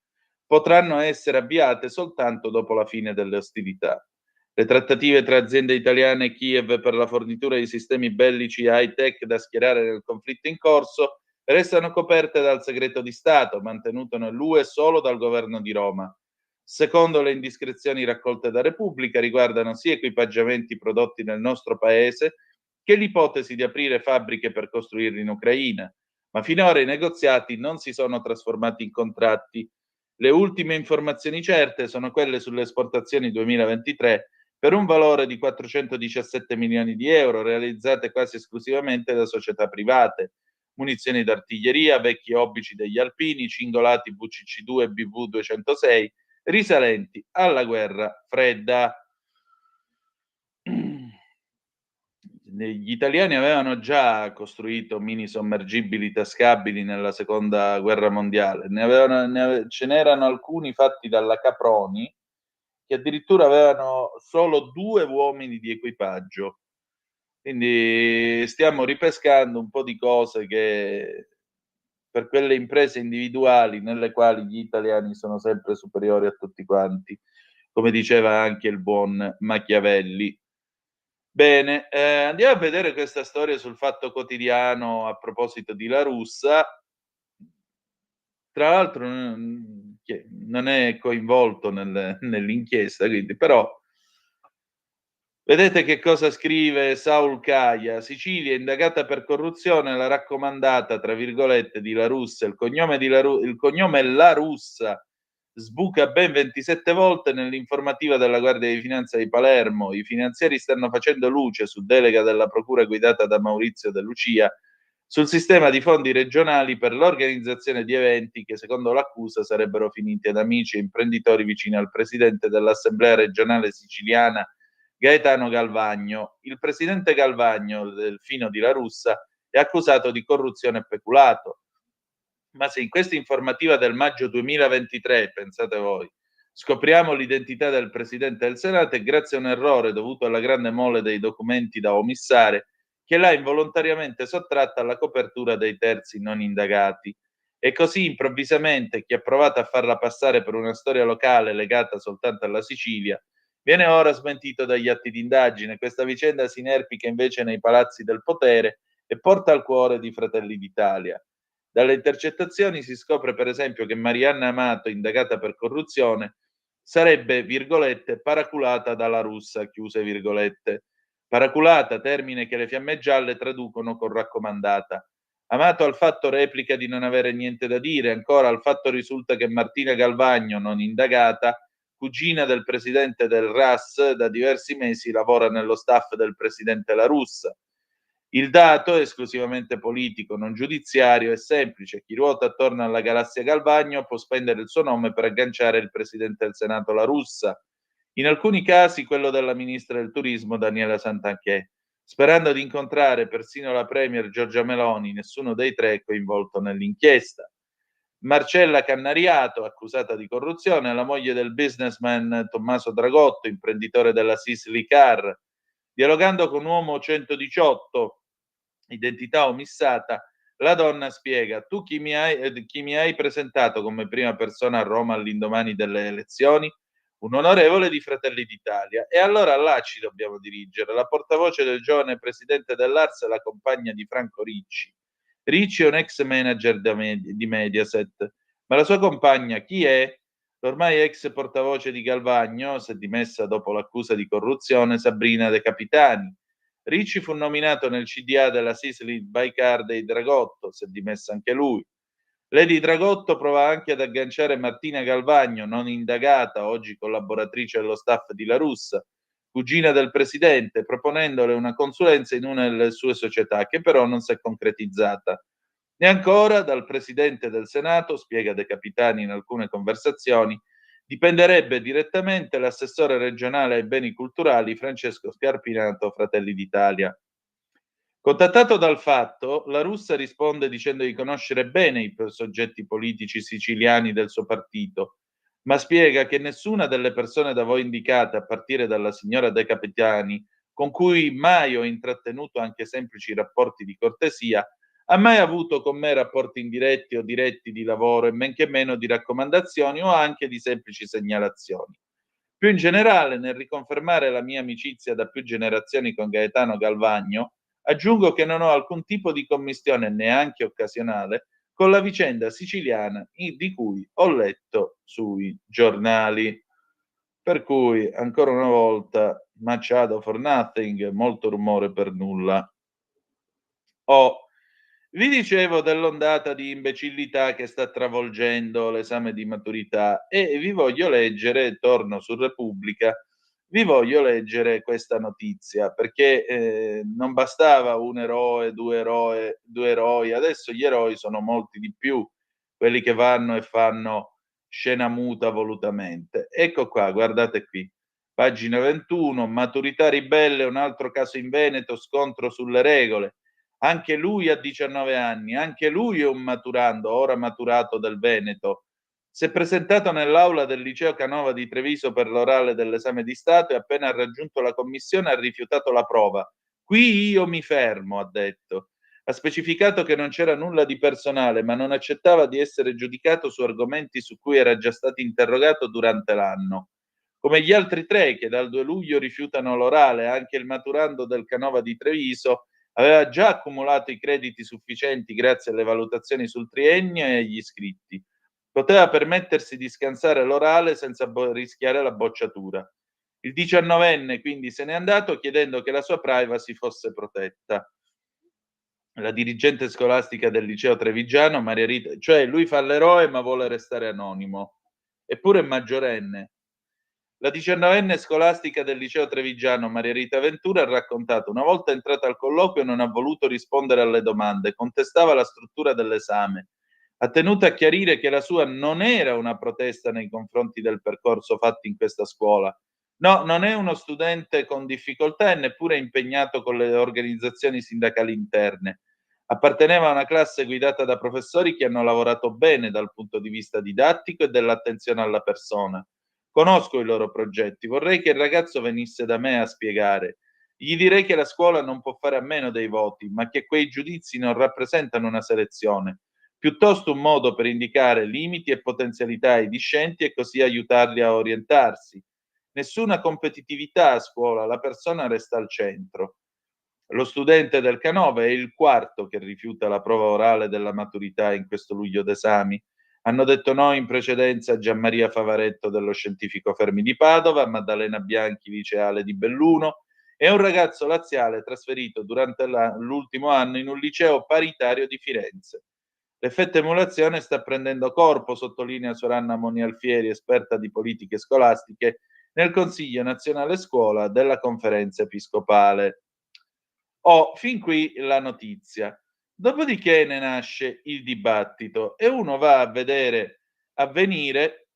potranno essere avviate soltanto dopo la fine delle ostilità. Le trattative tra aziende italiane e Kiev per la fornitura di sistemi bellici high-tech da schierare nel conflitto in corso restano coperte dal segreto di Stato, mantenuto nell'UE solo dal governo di Roma. Secondo le indiscrezioni raccolte da Repubblica, riguardano sia equipaggiamenti prodotti nel nostro paese che l'ipotesi di aprire fabbriche per costruirli in Ucraina, ma finora i negoziati non si sono trasformati in contratti. Le ultime informazioni certe sono quelle sulle esportazioni 2023 per un valore di 417 milioni di euro, realizzate quasi esclusivamente da società private. Munizioni d'artiglieria, vecchi obici degli alpini, cingolati VCC-2 e BV-206, risalenti alla guerra fredda. Gli italiani avevano già costruito mini sommergibili tascabili nella seconda guerra mondiale, ce n'erano alcuni fatti dalla Caproni che addirittura avevano solo 2 uomini di equipaggio. Quindi stiamo ripescando un po' di cose che per quelle imprese individuali nelle quali gli italiani sono sempre superiori a tutti quanti, come diceva anche il buon Machiavelli. Bene, andiamo a vedere questa storia sul Fatto Quotidiano a proposito di La Russa. Tra l'altro non è coinvolto nell'inchiesta, quindi però vedete che cosa scrive Saul Caia. Sicilia indagata per corruzione, la raccomandata, tra virgolette, di La Russa. Il cognome La Russa sbuca ben 27 volte nell'informativa della Guardia di Finanza di Palermo. I finanzieri stanno facendo luce, su delega della procura guidata da Maurizio De Lucia, sul sistema di fondi regionali per l'organizzazione di eventi che, secondo l'accusa, sarebbero finiti ad amici e imprenditori vicini al presidente dell'Assemblea regionale siciliana, Gaetano Galvagno. Il presidente Galvagno, Delfino di La Russa, è accusato di corruzione e peculato. Ma se in questa informativa del maggio 2023, pensate voi, scopriamo l'identità del Presidente del Senato, è grazie a un errore dovuto alla grande mole dei documenti da omissare che l'ha involontariamente sottratta alla copertura dei terzi non indagati. E così improvvisamente chi ha provato a farla passare per una storia locale legata soltanto alla Sicilia viene ora smentito dagli atti di indagine. Questa vicenda si inerpica invece nei palazzi del potere e porta al cuore di Fratelli d'Italia. Dalle intercettazioni si scopre per esempio che Marianna Amato, indagata per corruzione, sarebbe, virgolette, paraculata dalla Russa, chiuse virgolette. Paraculata, termine che le Fiamme Gialle traducono con raccomandata. Amato al fatto replica di non avere niente da dire, ancora al fatto risulta che Martina Galvagno, non indagata, cugina del presidente del RAS, da diversi mesi lavora nello staff del presidente La Russa. Il dato, esclusivamente politico, non giudiziario, è semplice. Chi ruota attorno alla galassia Galvagno può spendere il suo nome per agganciare il presidente del Senato La Russa. In alcuni casi quello della ministra del turismo Daniela Santanchè, sperando di incontrare persino la premier Giorgia Meloni, nessuno dei tre è coinvolto nell'inchiesta. Marcella Cannariato, accusata di corruzione, è la moglie del businessman Tommaso Dragotto, imprenditore della Sicily Car. Dialogando con Uomo 118, identità omissata, la donna spiega: tu chi mi hai presentato come prima persona a Roma all'indomani delle elezioni? Un onorevole di Fratelli d'Italia. E allora là ci dobbiamo dirigere. La portavoce del giovane presidente dell'Ars è la compagna di Franco Ricci. Ricci è un ex manager di Mediaset, ma la sua compagna chi è? L'ormai ex portavoce di Galvagno, si è dimessa dopo l'accusa di corruzione, Sabrina De Capitani. Ricci fu nominato nel CDA della Sicily Bycar dei Dragotto, si è dimessa anche lui. Lady Dragotto prova anche ad agganciare Martina Galvagno, non indagata, oggi collaboratrice dello staff di La Russa, cugina del presidente, proponendole una consulenza in una delle sue società, che però non si è concretizzata. E ancora, dal presidente del Senato, spiega De Capitani in alcune conversazioni, dipenderebbe direttamente l'assessore regionale ai beni culturali Francesco Scarpinato, Fratelli d'Italia. Contattato dal Fatto, La Russa risponde dicendo di conoscere bene i soggetti politici siciliani del suo partito, ma spiega che nessuna delle persone da voi indicate, a partire dalla signora De Capitani, con cui mai ho intrattenuto anche semplici rapporti di cortesia, ha mai avuto con me rapporti indiretti o diretti di lavoro e men che meno di raccomandazioni o anche di semplici segnalazioni. Più in generale, nel riconfermare la mia amicizia da più generazioni con Gaetano Galvagno, aggiungo che non ho alcun tipo di commistione, neanche occasionale, con la vicenda siciliana di cui ho letto sui giornali. Per cui, ancora una volta, Machado for nothing, molto rumore per nulla. Vi dicevo dell'ondata di imbecillità che sta travolgendo l'esame di maturità e vi voglio leggere, torno su Repubblica, vi voglio leggere questa notizia perché non bastava un eroe, due eroi, adesso gli eroi sono molti di più, quelli che vanno e fanno scena muta volutamente. Ecco qua, guardate qui, pagina 21, maturità ribelle, un altro caso in Veneto, scontro sulle regole. Anche lui ha 19 anni, anche lui è un maturando, ora maturato del Veneto. Si è presentato nell'aula del liceo Canova di Treviso per l'orale dell'esame di Stato e appena ha raggiunto la commissione ha rifiutato la prova. Qui io mi fermo, ha detto. Ha specificato che non c'era nulla di personale, ma non accettava di essere giudicato su argomenti su cui era già stato interrogato durante l'anno. Come gli altri tre che dal 2 luglio rifiutano l'orale, anche il maturando del Canova di Treviso aveva già accumulato i crediti sufficienti grazie alle valutazioni sul triennio e agli iscritti. Poteva permettersi di scansare l'orale senza rischiare la bocciatura. Il 19enne quindi se n'è andato chiedendo che la sua privacy fosse protetta. La dirigente scolastica del liceo trevigiano, Maria Rita, cioè lui fa l'eroe ma vuole restare anonimo, eppure è maggiorenne. La 19enne scolastica del liceo trevigiano Maria Rita Ventura ha raccontato: una volta entrata al colloquio non ha voluto rispondere alle domande, contestava la struttura dell'esame. Ha tenuto a chiarire che la sua non era una protesta nei confronti del percorso fatto in questa scuola. No, non è uno studente con difficoltà e neppure impegnato con le organizzazioni sindacali interne. Apparteneva a una classe guidata da professori che hanno lavorato bene dal punto di vista didattico e dell'attenzione alla persona. Conosco i loro progetti, vorrei che il ragazzo venisse da me a spiegare. Gli direi che la scuola non può fare a meno dei voti, ma che quei giudizi non rappresentano una selezione, piuttosto un modo per indicare limiti e potenzialità ai discenti e così aiutarli a orientarsi. Nessuna competitività a scuola, la persona resta al centro. Lo studente del Canova è il quarto che rifiuta la prova orale della maturità in questo luglio d'esami. Hanno detto no in precedenza Gianmaria Favaretto dello Scientifico Fermi di Padova, Maddalena Bianchi liceale di Belluno e un ragazzo laziale trasferito durante l'ultimo anno in un liceo paritario di Firenze. L'effetto emulazione sta prendendo corpo, sottolinea Soranna Monialfieri, esperta di politiche scolastiche nel Consiglio Nazionale Scuola della Conferenza Episcopale. Fin qui la notizia. Dopodiché ne nasce il dibattito e uno va a vedere Avvenire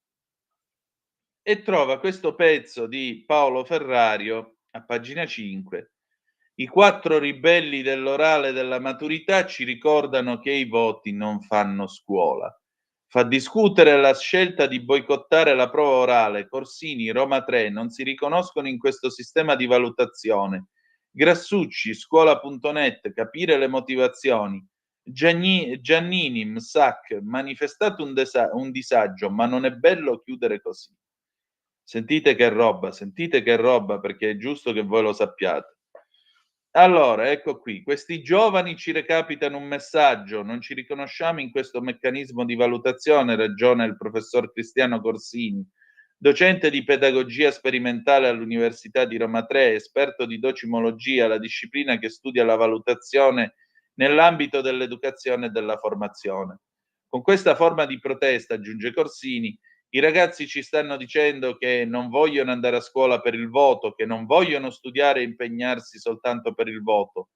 e trova questo pezzo di Paolo Ferrario a pagina 5. I 4 ribelli dell'orale della maturità ci ricordano che i voti non fanno scuola. Fa discutere la scelta di boicottare la prova orale. Corsini, Roma 3 non si riconoscono in questo sistema di valutazione. Grassucci, scuola.net, capire le motivazioni. Giannini, Msac, manifestato un disagio, ma non è bello chiudere così. Sentite che roba, perché è giusto che voi lo sappiate. Allora, ecco qui, questi giovani ci recapitano un messaggio, non ci riconosciamo in questo meccanismo di valutazione, ragiona il professor Cristiano Corsini, docente di pedagogia sperimentale all'Università di Roma 3, esperto di docimologia, la disciplina che studia la valutazione nell'ambito dell'educazione e della formazione. Con questa forma di protesta, aggiunge Corsini, i ragazzi ci stanno dicendo che non vogliono andare a scuola per il voto, che non vogliono studiare e impegnarsi soltanto per il voto.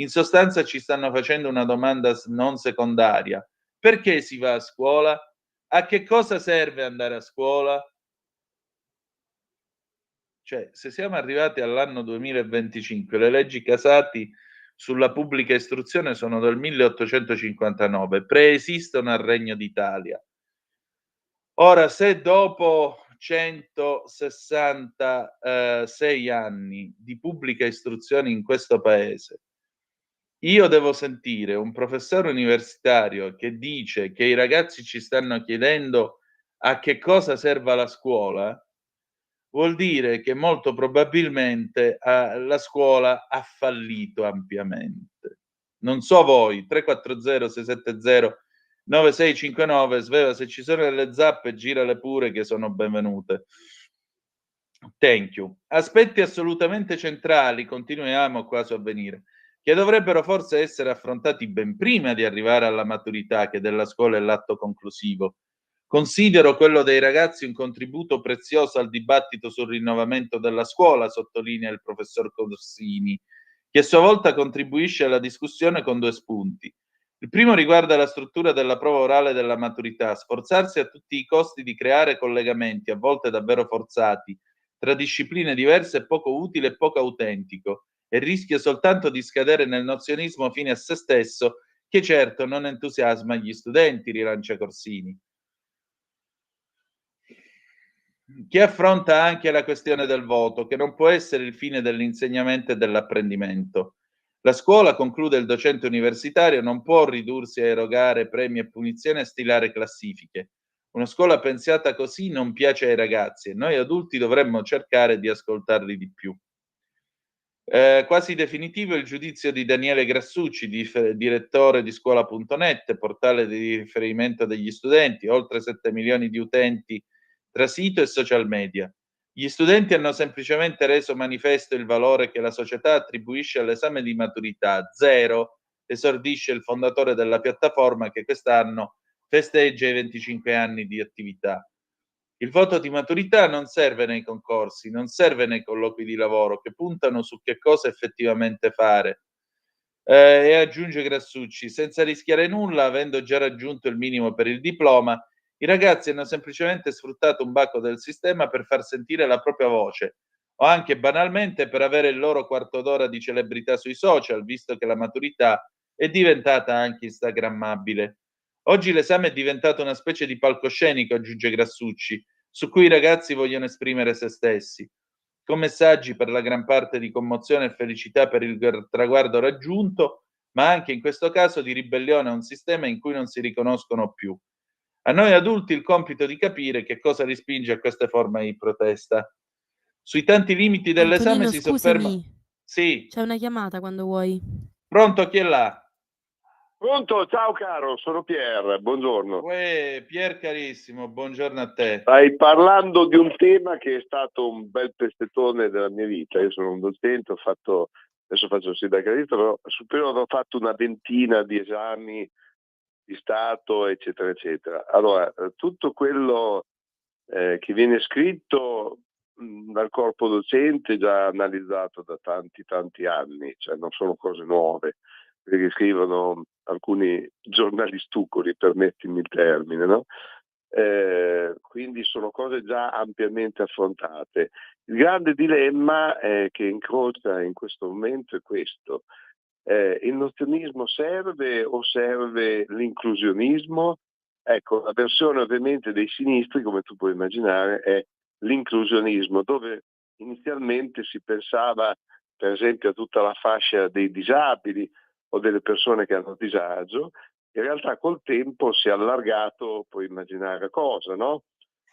In sostanza ci stanno facendo una domanda non secondaria. Perché si va a scuola? A che cosa serve andare a scuola? Cioè, se siamo arrivati all'anno 2025, le leggi Casati sulla pubblica istruzione sono del 1859, preesistono al Regno d'Italia. Ora, se dopo 166 anni di pubblica istruzione in questo paese Io devo sentire un professore universitario che dice che i ragazzi ci stanno chiedendo a che cosa serva la scuola, vuol dire che molto probabilmente, la scuola ha fallito ampiamente. Non so voi, 340 670 9659, Sveva, se ci sono delle zappe girale pure che sono benvenute. Thank you. Aspetti assolutamente centrali, continuiamo qua su Avvenire, che dovrebbero forse essere affrontati ben prima di arrivare alla maturità, che della scuola è l'atto conclusivo. Considero quello dei ragazzi un contributo prezioso al dibattito sul rinnovamento della scuola, sottolinea il professor Corsini, che a sua volta contribuisce alla discussione con 2 spunti. Il primo riguarda la struttura della prova orale della maturità, sforzarsi a tutti i costi di creare collegamenti, a volte davvero forzati, tra discipline diverse è poco utile e poco autentico, e rischia soltanto di scadere nel nozionismo fine a se stesso, che certo non entusiasma gli studenti, rilancia Corsini, che affronta anche la questione del voto, che non può essere il fine dell'insegnamento e dell'apprendimento. La scuola, conclude il docente universitario, non può ridursi a erogare premi e punizioni e stilare classifiche. Una scuola pensata così non piace ai ragazzi e noi adulti dovremmo cercare di ascoltarli di più. Quasi definitivo il giudizio di Daniele Grassucci, direttore di scuola.net, portale di riferimento degli studenti, oltre 7 milioni di utenti tra sito e social media. Gli studenti hanno semplicemente reso manifesto il valore che la società attribuisce all'esame di maturità, 0, esordisce il fondatore della piattaforma che quest'anno festeggia i 25 anni di attività. Il voto di maturità non serve nei concorsi, non serve nei colloqui di lavoro che puntano su che cosa effettivamente fare. E aggiunge Grassucci, senza rischiare nulla, avendo già raggiunto il minimo per il diploma, i ragazzi hanno semplicemente sfruttato un bacco del sistema per far sentire la propria voce, o anche banalmente per avere il loro quarto d'ora di celebrità sui social, visto che la maturità è diventata anche instagrammabile. Oggi l'esame è diventato una specie di palcoscenico, aggiunge Grassucci, su cui i ragazzi vogliono esprimere se stessi, con messaggi per la gran parte di commozione e felicità per il traguardo raggiunto, ma anche in questo caso di ribellione a un sistema in cui non si riconoscono più. A noi adulti il compito di capire che cosa li spinge a queste forme di protesta. Sui tanti limiti dell'esame Antonino, si sofferma... scusami, Sì, c'è una chiamata quando vuoi. pronto, chi è là? Pronto, ciao caro, sono Pier, buongiorno. Pier carissimo, buongiorno a te. Stai parlando di un tema che è stato un bel pezzettone della mia vita. Io sono un docente, adesso faccio il sindacalista, però superiore ho fatto una ventina di esami di Stato, eccetera, eccetera. Allora, tutto quello che viene scritto dal corpo docente è già analizzato da tanti anni, cioè non sono cose nuove, perché scrivono alcuni giornalistucoli, permettimi il termine, no? Quindi sono cose già ampiamente affrontate. Il grande dilemma che incrocia in questo momento è questo: il nozionismo serve o serve l'inclusionismo? Ecco, la versione ovviamente dei sinistri, come tu puoi immaginare, è l'inclusionismo, dove inizialmente si pensava per esempio a tutta la fascia dei disabili o delle persone che hanno disagio. In realtà col tempo si è allargato, puoi immaginare a cosa, no?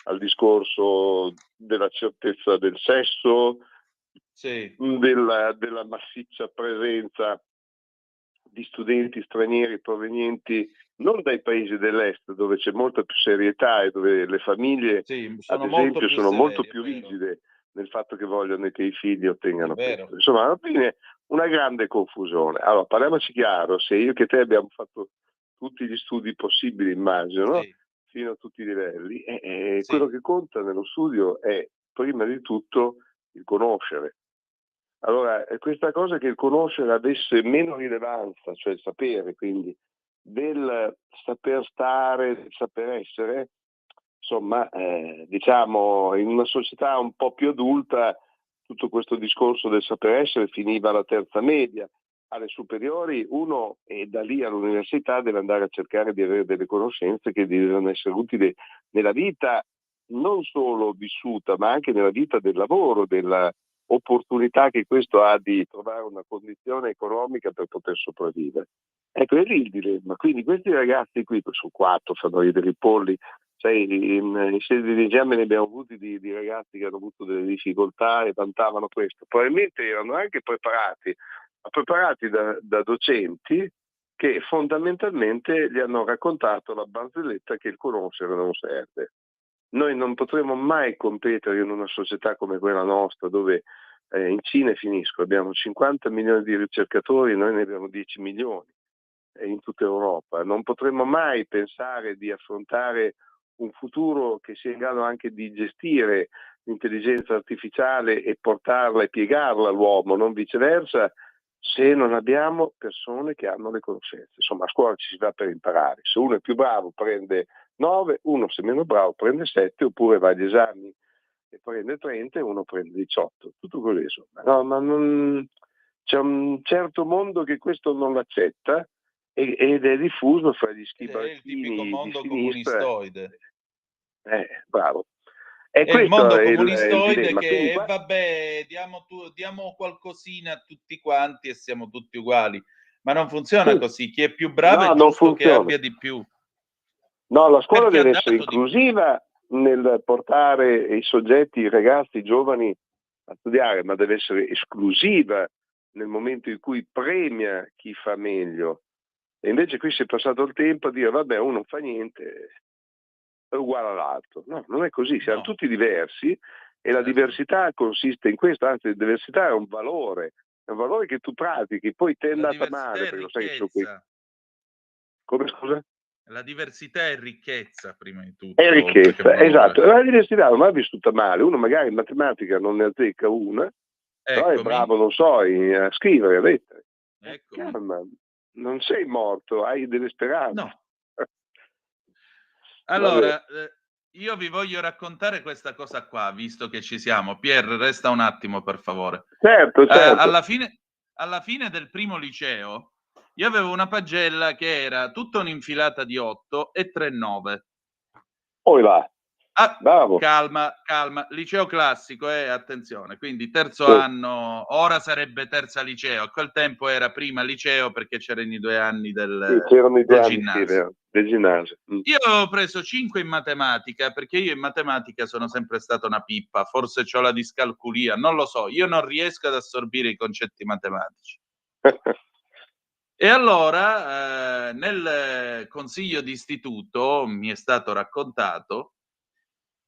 Al discorso della certezza del sesso, sì, della massiccia presenza di studenti stranieri provenienti non dai paesi dell'est, dove c'è molta più serietà e dove le famiglie, ad esempio, sono molto più rigide nel fatto che vogliono che i figli ottengano questo. Insomma, alla fine una grande confusione. Allora, parliamoci chiaro, se io che te abbiamo fatto tutti gli studi possibili, immagino, no? Fino a tutti i livelli, quello che conta nello studio è prima di tutto il conoscere. Allora, questa cosa che il conoscere avesse meno rilevanza, cioè il sapere, quindi del saper stare, del saper essere, insomma, diciamo, in una società un po' più adulta tutto questo discorso del saper essere finiva alla terza media. Alle superiori uno, e da lì all'università, deve andare a cercare di avere delle conoscenze che devono essere utili nella vita non solo vissuta, ma anche nella vita del lavoro, della opportunità che questo ha di trovare una condizione economica per poter sopravvivere. Ecco, è lì il dilemma. Quindi questi ragazzi qui, su 4, fanno ridere i polli, sai, in sede di esame ne abbiamo avuti di ragazzi che hanno avuto delle difficoltà e vantavano questo. Probabilmente erano anche preparati da docenti che fondamentalmente gli hanno raccontato la barzelletta che il conoscere non serve. Noi non potremo mai competere in una società come quella nostra, dove in Cina abbiamo 50 milioni di ricercatori, noi ne abbiamo 10 milioni in tutta Europa. Non potremo mai pensare di affrontare un futuro che sia in grado anche di gestire l'intelligenza artificiale e portarla e piegarla all'uomo, non viceversa, se non abbiamo persone che hanno le conoscenze. Insomma, a scuola ci si va per imparare. Se uno è più bravo prende 9, uno se è meno bravo prende 7, oppure va agli esami e prende 30 e uno prende 18. Tutto così, insomma. No, ma c'è un certo mondo che questo non l'accetta ed è diffuso fra gli È il tipico schibattini mondo di sinistra. comunistoide. Bravo. È il mondo comunistoide dilemma. che Quindi, vabbè, diamo qualcosina a tutti quanti e siamo tutti uguali. Ma non funziona sì. così. Chi è più bravo No, è non giusto che funziona. abbia di più. No, la scuola Perché ha deve essere dato di inclusiva nel portare i soggetti, i ragazzi, i giovani a studiare, ma deve essere esclusiva nel momento in cui premia chi fa meglio. E invece qui si è passato il tempo a dire vabbè, uno non fa niente, è uguale all'altro. No, non è così, siamo tutti diversi e la diversità consiste in questo, anzi la diversità è un valore che tu pratichi, poi ti è La andata diversità male, è perché lo sai che sono qui. ricchezza. Come, scusa? La diversità è ricchezza, prima di tutto. È oltre che ricchezza, valore. esatto. La diversità non è vissuta male, uno magari in matematica non ne azzecca una, però è bravo, non so, a scrivere, a lettere. Calma, non sei morto, hai delle speranze. No. Allora, io vi voglio raccontare questa cosa qua, visto che ci siamo. Pier, resta un attimo, per favore. Certo. Alla fine del primo liceo, io avevo una pagella che era tutta un'infilata di 8 e 3 9. Poi là. Bravo. Calma, liceo classico, attenzione, quindi terzo anno, ora sarebbe terza liceo, a quel tempo era prima liceo perché c'erano i 2 anni del ginnasio. Del ginnasio. Io avevo preso 5 in matematica, perché io in matematica sono sempre stata una pippa, forse c'ho la discalculia, non lo so, io non riesco ad assorbire i concetti matematici. E allora nel consiglio d'istituto mi è stato raccontato,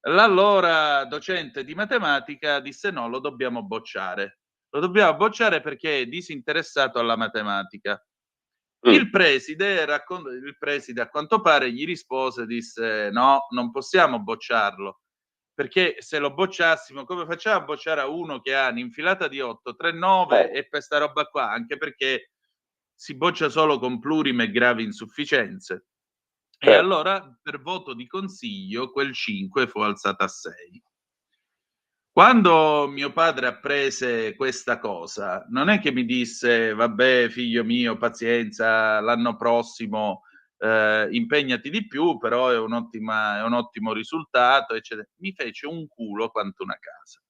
l'allora docente di matematica disse no, lo dobbiamo bocciare. Lo dobbiamo bocciare perché è disinteressato alla matematica. Il preside a quanto pare gli rispose, disse no, non possiamo bocciarlo, perché se lo bocciassimo come facciamo a bocciare a uno che ha un'infilata di 8, 3, 9 e questa roba qua, anche perché si boccia solo con plurime e gravi insufficienze. E allora per voto di consiglio quel 5 fu alzato a 6. Quando mio padre apprese questa cosa, non è che mi disse vabbè figlio mio, pazienza, l'anno prossimo impegnati di più, però è un ottimo risultato, eccetera. Mi fece un culo quanto una casa.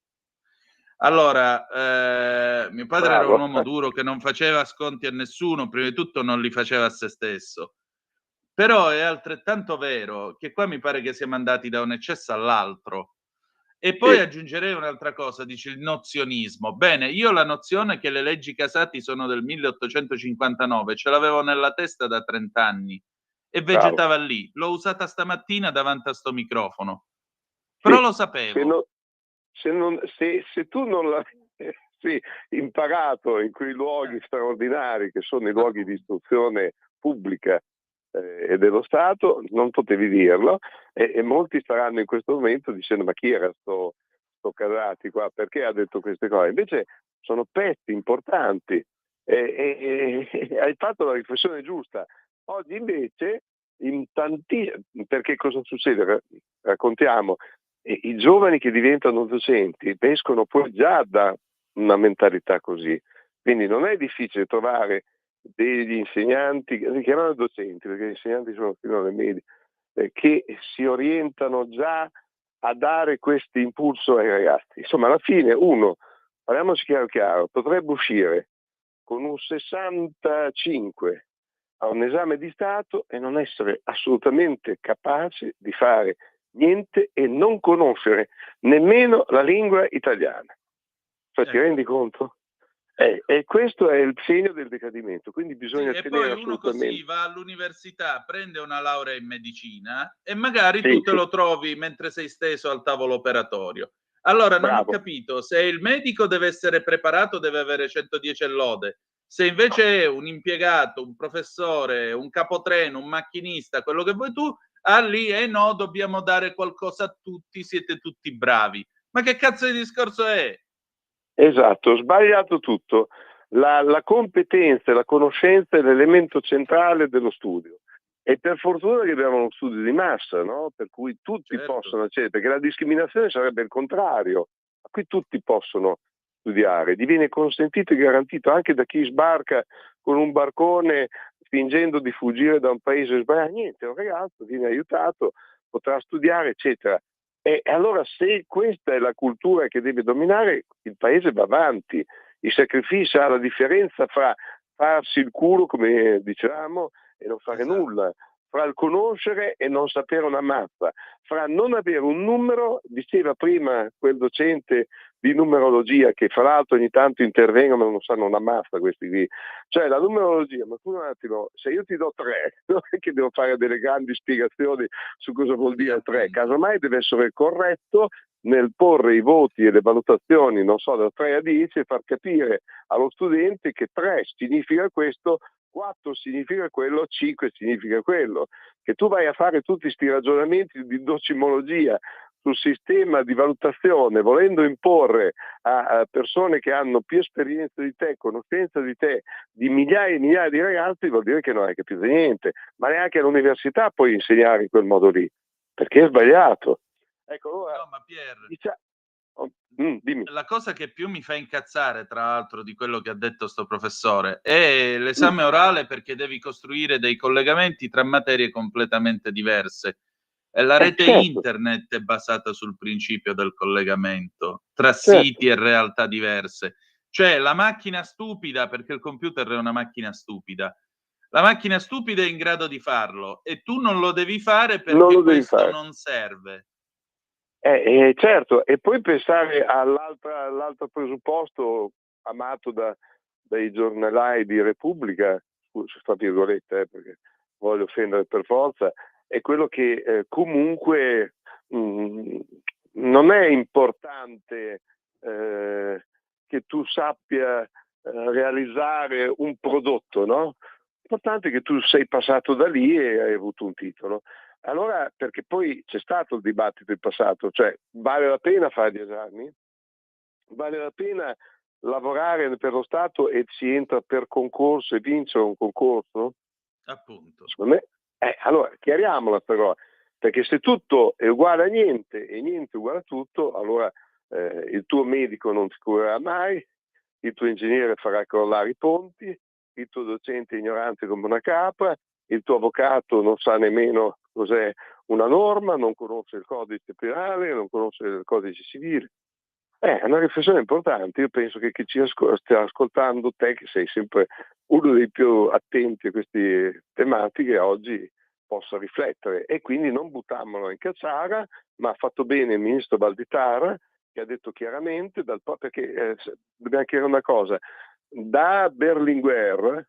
Allora, mio padre era un uomo duro che non faceva sconti a nessuno, prima di tutto non li faceva a se stesso. Però è altrettanto vero che qua mi pare che siamo andati da un eccesso all'altro. E poi aggiungerei un'altra cosa, dice il nozionismo. Bene, io la nozione che le leggi Casati sono del 1859 ce l'avevo nella testa da 30 anni e vegetava lì. L'ho usata stamattina davanti a sto microfono. Però lo sapevo. Se tu non l'hai imparato in quei luoghi straordinari che sono i luoghi di istruzione pubblica e dello Stato, non potevi dirlo, e molti staranno in questo momento dicendo ma chi era sto Casati qua, perché ha detto queste cose? Invece sono pezzi importanti e hai fatto la riflessione giusta. Oggi invece perché cosa succede? Raccontiamo, i giovani che diventano docenti escono poi già da una mentalità così, quindi non è difficile trovare degli insegnanti, si chiamano docenti perché gli insegnanti sono fino alle medie, che si orientano già a dare questo impulso ai ragazzi. Insomma, alla fine uno parliamoci chiaro, potrebbe uscire con un 65 a un esame di Stato e non essere assolutamente capace di fare niente e non conoscere nemmeno la lingua italiana. Cioè, ti rendi conto? E questo è il segno del decadimento, quindi bisogna e tenere poi uno assolutamente... così va all'università, prende una laurea in medicina e magari Sì, tu te sì. lo trovi mentre sei steso al tavolo operatorio. Allora non ho Bravo. capito, se il medico deve essere preparato deve avere 110 lode, se invece è un impiegato, un professore, un capotreno, un macchinista, quello che vuoi tu, lì no, dobbiamo dare qualcosa a tutti, siete tutti bravi. Ma che cazzo di discorso è? Esatto, sbagliato tutto. La competenza e la conoscenza è l'elemento centrale dello studio. E per fortuna che abbiamo uno studio di massa, no? Per cui tutti possono accedere, perché la discriminazione sarebbe il contrario, a cui tutti possono studiare, diviene consentito e garantito anche da chi sbarca con un barcone fingendo di fuggire da un paese sbagliato. Niente, è un ragazzo, viene aiutato, potrà studiare, eccetera. E allora, se questa è la cultura che deve dominare, il paese va avanti. Il sacrificio ha la differenza fra farsi il culo, come dicevamo, e non fare nulla, fra il conoscere e non sapere una mappa, fra non avere un numero, diceva prima quel docente di numerologia, che fra l'altro ogni tanto intervengono ma non sanno una mappa questi qui, cioè la numerologia, ma tu un attimo, se io ti do 3, non è che devo fare delle grandi spiegazioni su cosa vuol dire 3, casomai deve essere corretto nel porre i voti e le valutazioni, non so, da 3 a 10 e far capire allo studente che 3 significa questo, 4 significa quello, 5 significa quello. Che tu vai a fare tutti questi ragionamenti di docimologia sul sistema di valutazione, volendo imporre a persone che hanno più esperienza di te, conoscenza di te, di migliaia e migliaia di ragazzi, vuol dire che non hai capito niente, ma neanche all'università puoi insegnare in quel modo lì, perché è sbagliato. Ecco, allora, no, ma Pier, dimmi. La cosa che più mi fa incazzare, tra l'altro, di quello che ha detto sto professore è l'esame orale, perché devi costruire dei collegamenti tra materie completamente diverse. E la rete internet è basata sul principio del collegamento tra siti e realtà diverse. Cioè la macchina stupida, perché il computer è una macchina stupida, la macchina stupida è in grado di farlo e tu non lo devi fare perché questo non serve. Certo, e poi pensare all'altro presupposto amato dai giornalai di Repubblica, fra virgolette, perché voglio offendere per forza, è quello che comunque non è importante che tu sappia realizzare un prodotto, no? L'importante è che tu sei passato da lì e hai avuto un titolo. Allora, perché poi c'è stato il dibattito in passato, cioè vale la pena fare gli esami? Vale la pena lavorare per lo Stato e si entra per concorso e vincere un concorso? Appunto. Secondo me, allora chiariamola però, perché se tutto è uguale a niente e niente è uguale a tutto, allora il tuo medico non ti curerà mai, il tuo ingegnere farà crollare i ponti, il tuo docente è ignorante come una capra, il tuo avvocato non sa nemmeno cos'è una norma, non conosce il codice penale, non conosce il codice civile. È una riflessione importante. Io penso che chi ci stia ascoltando, te che sei sempre uno dei più attenti a queste tematiche, oggi possa riflettere e quindi non buttarmelo in cacciara, ma ha fatto bene il ministro Valditara, che ha detto chiaramente, perché dobbiamo chiarire una cosa, da Berlinguer,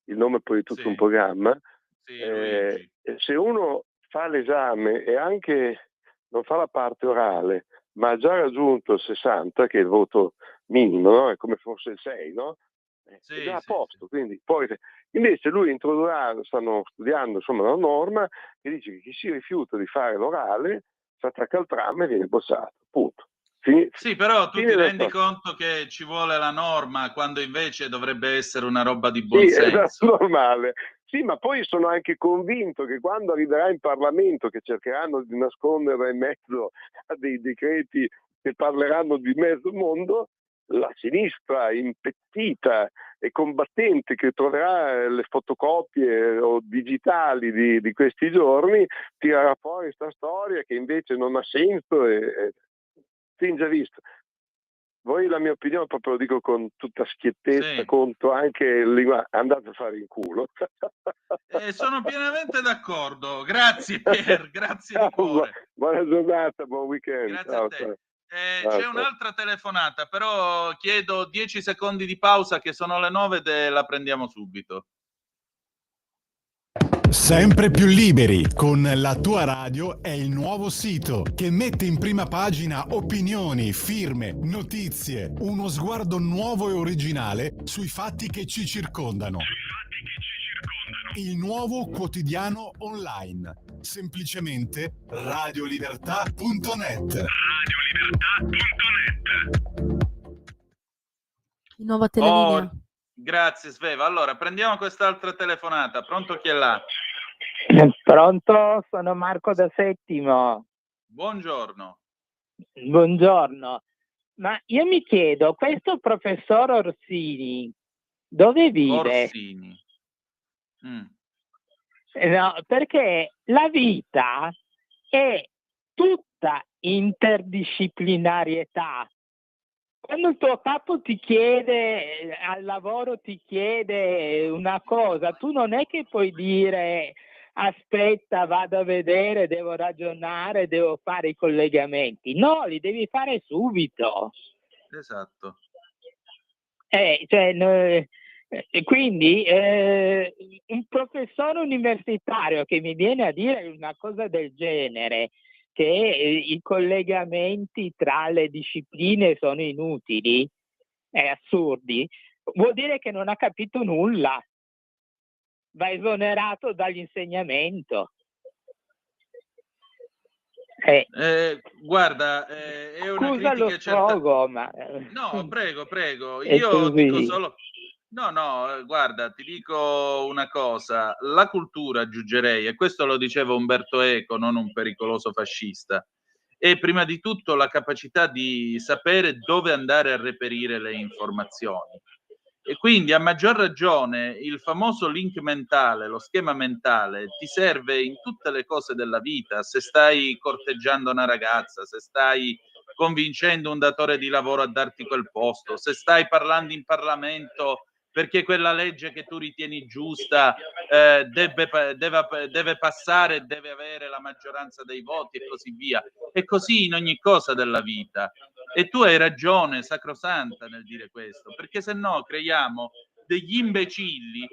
il nome poi di tutto un programma, se uno fa l'esame e anche non fa la parte orale, ma ha già raggiunto il 60, che è il voto minimo, no? È come fosse il 6, no? È già a posto. Quindi, poi, invece lui introdurrà, stanno studiando insomma una norma che dice che chi si rifiuta di fare l'orale si attacca al tram e viene bocciato. Punto. Sì, però tu ti rendi conto che ci vuole la norma quando invece dovrebbe essere una roba di buon senso. È normale. Sì, ma poi sono anche convinto che quando arriverà in Parlamento, che cercheranno di nascondere in mezzo a dei decreti che parleranno di mezzo mondo, la sinistra impettita e combattente che troverà le fotocopie o digitali di questi giorni tirerà fuori questa storia che invece non ha senso e fin già visto. voi la mia opinione proprio lo dico con tutta schiettezza, Sì. conto anche andate a fare in culo. Sono pienamente d'accordo. Grazie Pier, grazie di cuore. Buona giornata, buon weekend. Grazie Ciao, a te. ciao. C'è Ciao. un'altra telefonata, però chiedo 10 secondi di pausa, che sono le 9 e la prendiamo subito. Sempre più liberi con La Tua Radio è il nuovo sito che mette in prima pagina opinioni, firme, notizie, uno sguardo nuovo e originale sui fatti che ci circondano. Il nuovo quotidiano online. Semplicemente radiolibertà.net. Di nuovo a te la linea. Grazie Sveva. Allora, prendiamo quest'altra telefonata. Pronto, chi è là? Pronto, sono Marco da Settimo. Buongiorno. Buongiorno. Ma io mi chiedo, questo professor Orsini dove vive? Orsini. No, perché la vita è tutta interdisciplinarietà. Quando il tuo capo ti chiede, al lavoro ti chiede una cosa, tu non è che puoi dire aspetta, vado a vedere, devo ragionare, devo fare i collegamenti. No, li devi fare subito. Esatto. Quindi un professore universitario che mi viene a dire una cosa del genere, che i collegamenti tra le discipline sono inutili e assurdi, vuol dire che non ha capito nulla, va esonerato dall'insegnamento. Guarda, è una Scusa critica lo sfogo, ma... No, prego. È Io così. dico solo... No, guarda, ti dico una cosa. La cultura, aggiungerei, e questo lo diceva Umberto Eco, non un pericoloso fascista, è prima di tutto la capacità di sapere dove andare a reperire le informazioni. E quindi, a maggior ragione, il famoso link mentale, lo schema mentale, ti serve in tutte le cose della vita. Se stai corteggiando una ragazza, se stai convincendo un datore di lavoro a darti quel posto, se stai parlando in Parlamento perché quella legge che tu ritieni giusta deve passare, deve avere la maggioranza dei voti e così via. E così in ogni cosa della vita. E tu hai ragione sacrosanta nel dire questo, perché se no creiamo degli imbecilli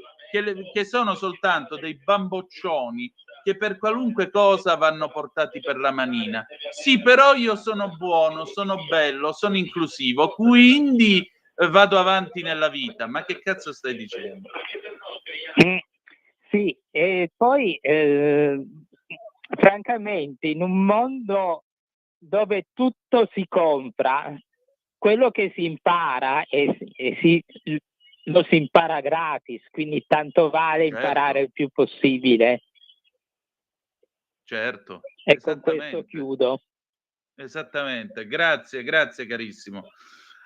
che sono soltanto dei bamboccioni che per qualunque cosa vanno portati per la manina. Sì, però io sono buono, sono bello, sono inclusivo, quindi vado avanti nella vita. Ma che cazzo stai dicendo? Sì, e poi francamente in un mondo dove tutto si compra, quello che si impara lo si impara gratis, quindi tanto vale imparare il più possibile. Certo. E con questo chiudo. Esattamente, grazie carissimo.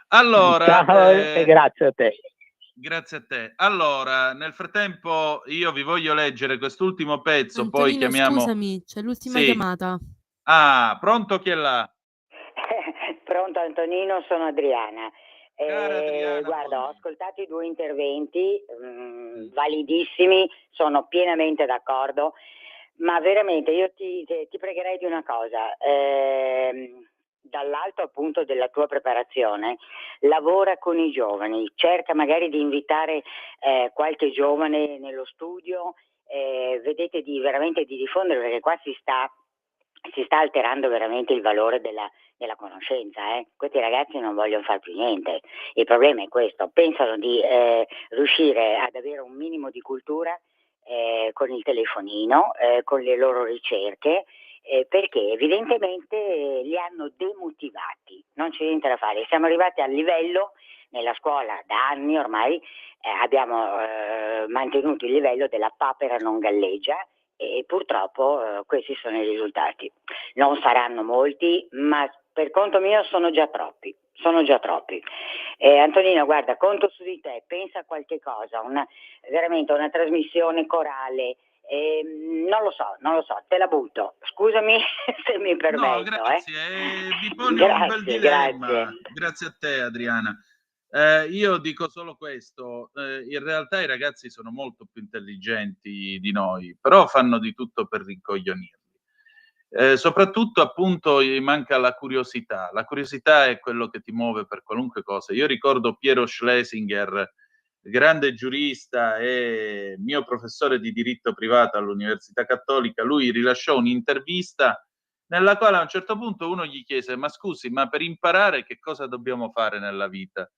Allora, ciao e grazie a te. Grazie a te. Allora, nel frattempo io vi voglio leggere quest'ultimo pezzo, Antonino, poi chiamiamo... scusami, c'è l'ultima Sì. chiamata. Ah, pronto, chi è là? Pronto Antonino, sono Adriana. Adriana, guarda, ho ascoltato i 2 interventi, validissimi, sono pienamente d'accordo, ma veramente io ti pregherei di una cosa. Dall'alto appunto della tua preparazione, lavora con i giovani, cerca magari di invitare qualche giovane nello studio, vedete veramente di diffondere, perché qua si sta alterando veramente il valore della conoscenza. Questi ragazzi non vogliono fare più niente, il problema è questo, pensano di riuscire ad avere un minimo di cultura con il telefonino, con le loro ricerche, perché evidentemente li hanno demotivati, non c'è niente da fare. Siamo arrivati al livello, nella scuola da anni ormai abbiamo mantenuto il livello della papera non galleggia, e purtroppo questi sono i risultati. Non saranno molti, ma per conto mio sono già troppi. Antonino, guarda, conto su di te, pensa a qualche cosa, veramente una trasmissione corale, Non lo so, te la butto. Scusami se mi permetto. No, grazie, vi pone un bel dilemma. Grazie a te, Adriana. Io dico solo questo, in realtà i ragazzi sono molto più intelligenti di noi, però fanno di tutto per rincoglionirli. Soprattutto appunto gli manca la curiosità. La curiosità è quello che ti muove per qualunque cosa. Io ricordo Piero Schlesinger, grande giurista e mio professore di diritto privato all'Università Cattolica. Lui rilasciò un'intervista nella quale a un certo punto uno gli chiese: ma scusi, ma per imparare che cosa dobbiamo fare nella vita?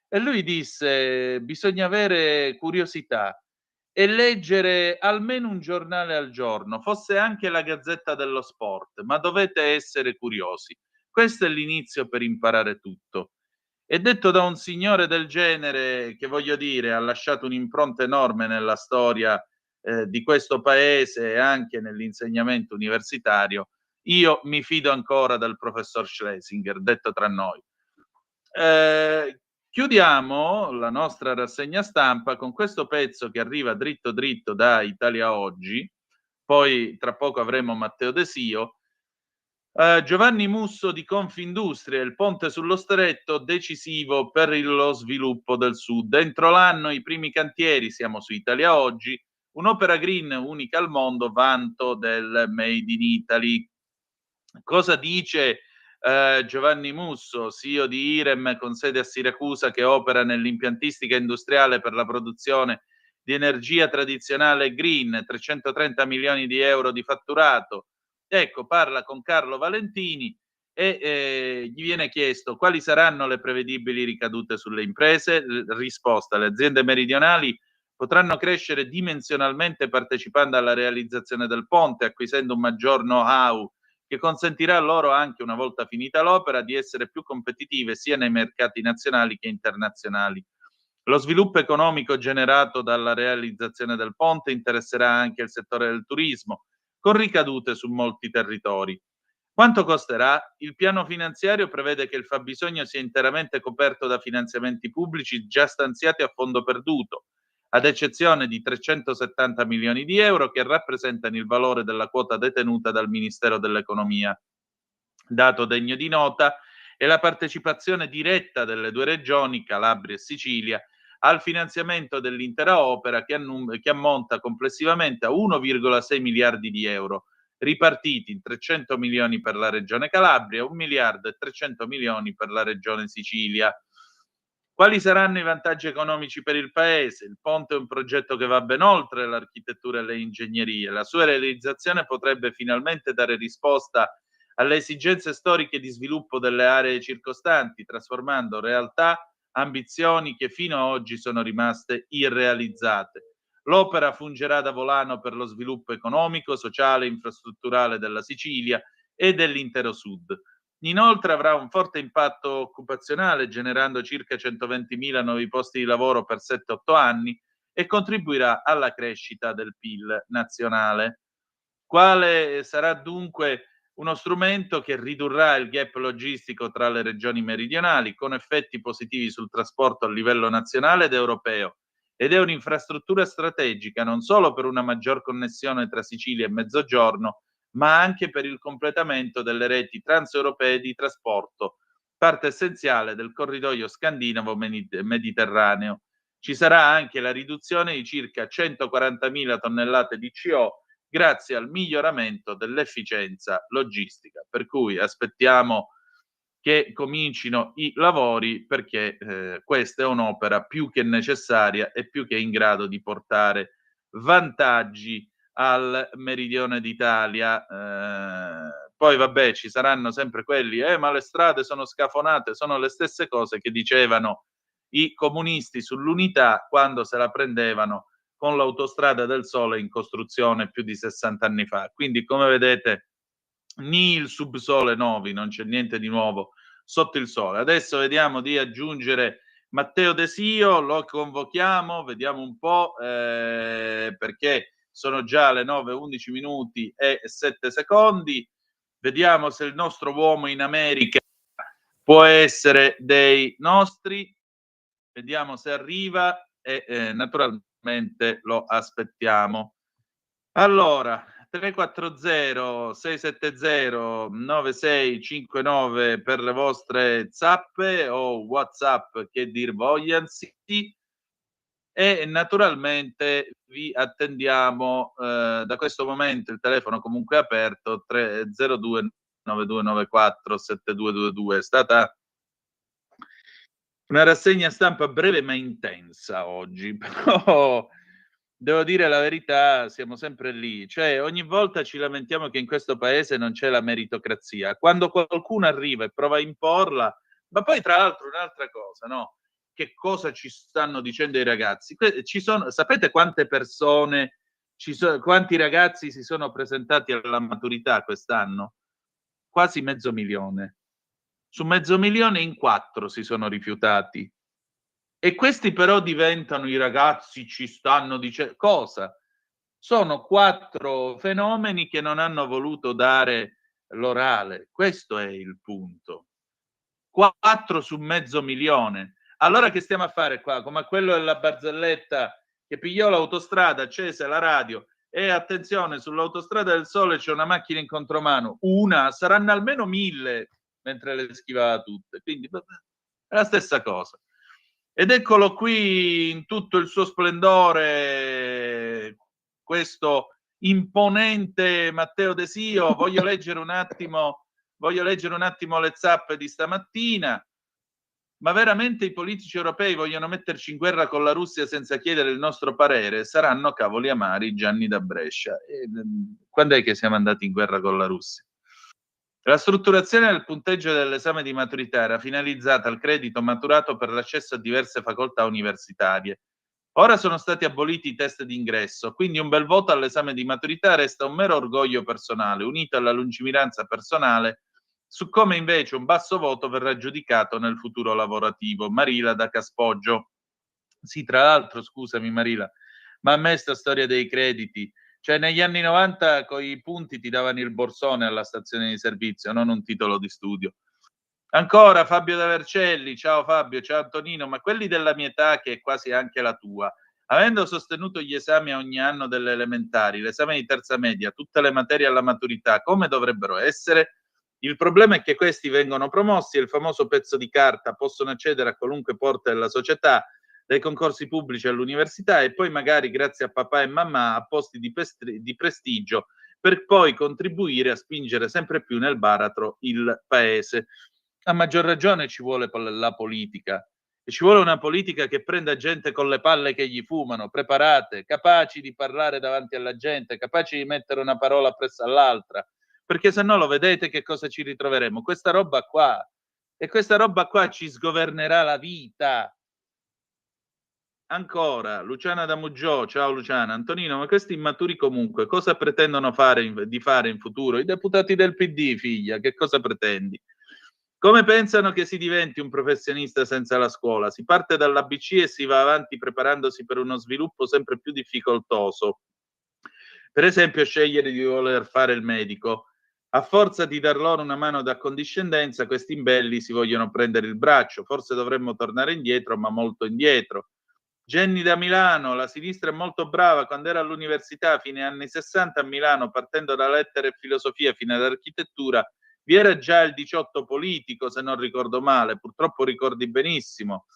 E lui disse: bisogna avere curiosità e leggere almeno un giornale al giorno, fosse anche la Gazzetta dello Sport, ma dovete essere curiosi. Questo è l'inizio per imparare tutto. E detto da un signore del genere, che voglio dire, ha lasciato un'impronta enorme nella storia di questo paese e anche nell'insegnamento universitario, io mi fido ancora del professor Schlesinger, detto tra noi. Chiudiamo la nostra rassegna stampa con questo pezzo che arriva dritto dritto da Italia Oggi, poi tra poco avremo Matteo Desio. Giovanni Musso di Confindustria, il ponte sullo stretto decisivo per lo sviluppo del sud. Entro l'anno i primi cantieri, siamo su Italia Oggi, un'opera green unica al mondo, vanto del Made in Italy. Cosa dice Giovanni Musso, CEO di IREM con sede a Siracusa, che opera nell'impiantistica industriale per la produzione di energia tradizionale green, 330 milioni di euro di fatturato? Ecco, parla con Carlo Valentini e gli viene chiesto quali saranno le prevedibili ricadute sulle imprese. Risposta: le aziende meridionali potranno crescere dimensionalmente partecipando alla realizzazione del ponte, acquisendo un maggior know-how che consentirà loro, anche una volta finita l'opera, di essere più competitive sia nei mercati nazionali che internazionali. Lo sviluppo economico generato dalla realizzazione del ponte interesserà anche il settore del turismo, con ricadute su molti territori. Quanto costerà? Il piano finanziario prevede che il fabbisogno sia interamente coperto da finanziamenti pubblici già stanziati a fondo perduto, ad eccezione di 370 milioni di euro che rappresentano il valore della quota detenuta dal Ministero dell'Economia. Dato degno di nota è la partecipazione diretta delle due regioni, Calabria e Sicilia, al finanziamento dell'intera opera che ammonta complessivamente a 1,6 miliardi di euro, ripartiti in 300 milioni per la regione Calabria, 1 miliardo e 300 milioni per la regione Sicilia. Quali saranno i vantaggi economici per il Paese? Il ponte è un progetto che va ben oltre l'architettura e le ingegnerie. La sua realizzazione potrebbe finalmente dare risposta alle esigenze storiche di sviluppo delle aree circostanti, trasformando realtà ambizioni che fino ad oggi sono rimaste irrealizzate. L'opera fungerà da volano per lo sviluppo economico, sociale e infrastrutturale della Sicilia e dell'intero Sud. Inoltre avrà un forte impatto occupazionale, generando circa 120.000 nuovi posti di lavoro per 7-8 anni e contribuirà alla crescita del PIL nazionale. Quale sarà dunque uno strumento che ridurrà il gap logistico tra le regioni meridionali, con effetti positivi sul trasporto a livello nazionale ed europeo, ed è un'infrastruttura strategica non solo per una maggior connessione tra Sicilia e Mezzogiorno, ma anche per il completamento delle reti transeuropee di trasporto, parte essenziale del corridoio scandinavo-mediterraneo. Ci sarà anche la riduzione di circa 140.000 tonnellate di CO grazie al miglioramento dell'efficienza logistica, per cui aspettiamo che comincino i lavori, perché questa è un'opera più che necessaria e più che in grado di portare vantaggi al meridione d'Italia. Poi vabbè, ci saranno sempre quelli, ma le strade sono scafonate, sono le stesse cose che dicevano i comunisti sull'unità quando se la prendevano con l'autostrada del Sole in costruzione più di 60 anni fa. Quindi, come vedete, ni il subsole novi, non c'è niente di nuovo sotto il sole. Adesso vediamo di aggiungere Matteo Desio, lo convochiamo, vediamo un po', perché sono già le 9:11 minuti e 7 secondi. Vediamo se il nostro uomo in America può essere dei nostri. Vediamo se arriva e naturalmente lo aspettiamo. Allora, 340-670-9659 per le vostre zappe o WhatsApp che dir vogliansi, e naturalmente vi attendiamo, da questo momento il telefono comunque è aperto, 302 9294 7222. È stata una rassegna stampa breve ma intensa oggi, però devo dire la verità, siamo sempre lì. Cioè, ogni volta ci lamentiamo che in questo paese non c'è la meritocrazia. Quando qualcuno arriva e prova a imporla, ma poi tra l'altro un'altra cosa, no? Che cosa ci stanno dicendo i ragazzi? Sapete quante persone, quanti ragazzi si sono presentati alla maturità quest'anno? Quasi 500.000. Su 500.000 in 4 si sono rifiutati. E questi però diventano i ragazzi, ci stanno dicendo cosa? Sono 4 fenomeni che non hanno voluto dare l'orale. Questo è il punto. 4 su 500.000. Allora che stiamo a fare qua? Come quello della barzelletta che pigliò l'autostrada, accese la radio e attenzione, sull'autostrada del Sole c'è una macchina in contromano. Saranno almeno 1000 mentre le schivava tutte. Quindi è la stessa cosa. Ed eccolo qui in tutto il suo splendore, questo imponente Matteo Desio. Voglio leggere un attimo le zappe di stamattina. Ma veramente i politici europei vogliono metterci in guerra con la Russia senza chiedere il nostro parere? Saranno cavoli amari, Gianni da Brescia. Quando è che siamo andati in guerra con la Russia? La strutturazione del punteggio dell'esame di maturità era finalizzata al credito maturato per l'accesso a diverse facoltà universitarie. Ora sono stati aboliti i test d'ingresso, quindi un bel voto all'esame di maturità resta un mero orgoglio personale, unito alla lungimiranza personale, su come invece un basso voto verrà giudicato nel futuro lavorativo. Marila da Caspoggio. Sì, tra l'altro, scusami Marila, ma a me sta storia dei crediti, cioè negli anni 90 con i punti ti davano il borsone alla stazione di servizio, non un titolo di studio. Ancora Fabio da Vercelli, ciao Fabio, ciao Antonino, ma quelli della mia età, che è quasi anche la tua, avendo sostenuto gli esami ogni anno delle elementari, l'esame di terza media, tutte le materie alla maturità, come dovrebbero essere? Il problema è che questi vengono promossi e il famoso pezzo di carta, possono accedere a qualunque porta della società, dai concorsi pubblici all'università e poi magari grazie a papà e mamma a posti di prestigio, per poi contribuire a spingere sempre più nel baratro il paese. A maggior ragione ci vuole la politica, e ci vuole una politica che prenda gente con le palle che gli fumano, preparate, capaci di parlare davanti alla gente, capaci di mettere una parola appresso all'altra, perché se no lo vedete che cosa ci ritroveremo? Questa roba qua, e questa roba qua ci sgovernerà la vita. Ancora, Luciana da Muggio, ciao Luciana. Antonino, ma questi immaturi comunque cosa pretendono di fare in futuro? I deputati del PD, figlia, che cosa pretendi? Come pensano che si diventi un professionista senza la scuola? Si parte dall'ABC e si va avanti preparandosi per uno sviluppo sempre più difficoltoso. Per esempio, scegliere di voler fare il medico. A forza di dar loro una mano d'accondiscendenza, questi imbelli si vogliono prendere il braccio. Forse dovremmo tornare indietro, ma molto indietro. Jenny da Milano, la sinistra è molto brava. Quando era all'università, fine anni 60 a Milano, partendo da lettere e filosofia fino ad architettura, vi era già il 18 politico, se non ricordo male, purtroppo ricordi benissimo.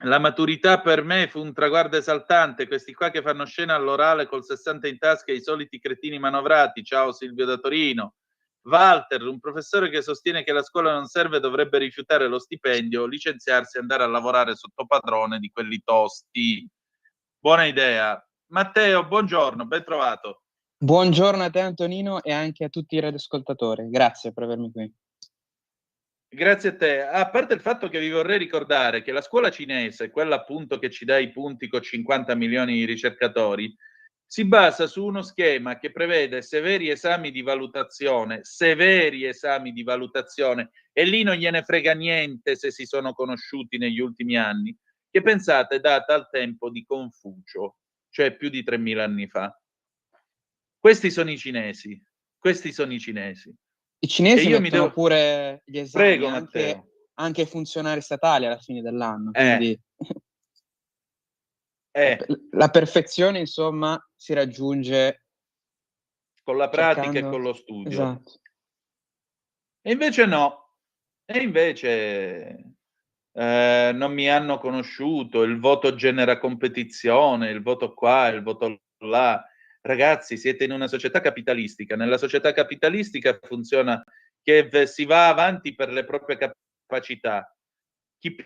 La maturità per me fu un traguardo esaltante, questi qua che fanno scena all'orale col 60 in tasca e i soliti cretini manovrati, ciao Silvio da Torino. Walter, un professore che sostiene che la scuola non serve, dovrebbe rifiutare lo stipendio, licenziarsi e andare a lavorare sotto padrone di quelli tosti. Buona idea. Matteo, buongiorno, ben trovato. Buongiorno a te Antonino e anche a tutti i radioascoltatori, grazie per avermi qui. Grazie a te. A parte il fatto che vi vorrei ricordare che la scuola cinese, quella appunto che ci dà i punti con 50 milioni di ricercatori, si basa su uno schema che prevede severi esami di valutazione, e lì non gliene frega niente se si sono conosciuti negli ultimi anni, che pensate data al tempo di Confucio, cioè più di 3000 anni fa. Questi sono i cinesi. I cinesi mettono pure gli esami. Prego, Matteo. Anche ai funzionari statali alla fine dell'anno. Quindi... La perfezione, insomma, si raggiunge con la pratica cercando... e con lo studio. Esatto. E invece no, e invece non mi hanno conosciuto, il voto genera competizione, il voto qua, il voto là. Ragazzi, siete in una società capitalistica. Nella società capitalistica funziona che si va avanti per le proprie capacità. Chi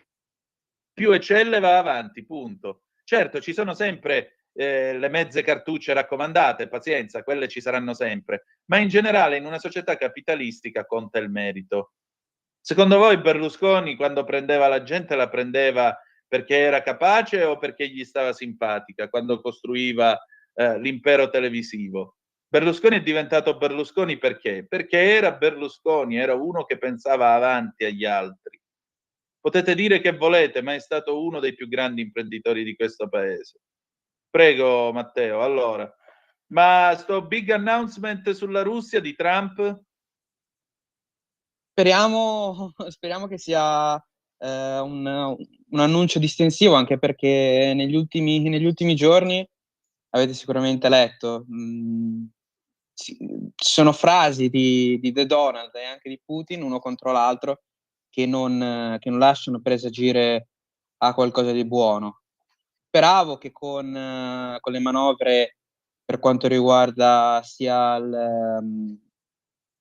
più eccelle va avanti, punto. Certo, ci sono sempre le mezze cartucce raccomandate, pazienza, quelle ci saranno sempre, ma in generale in una società capitalistica conta il merito. Secondo voi Berlusconi quando prendeva la gente la prendeva perché era capace o perché gli stava simpatica quando costruiva l'impero televisivo? Berlusconi è diventato Berlusconi perché? Perché era Berlusconi, era uno che pensava avanti agli altri. Potete dire che volete, ma è stato uno dei più grandi imprenditori di questo paese. Prego Matteo, allora. Ma sto big announcement sulla Russia di Trump? Speriamo che sia un annuncio distensivo, anche perché negli ultimi giorni avete sicuramente letto, ci sono frasi di The Donald e anche di Putin, uno contro l'altro, che non lasciano presagire a qualcosa di buono. Speravo che con le manovre per quanto riguarda sia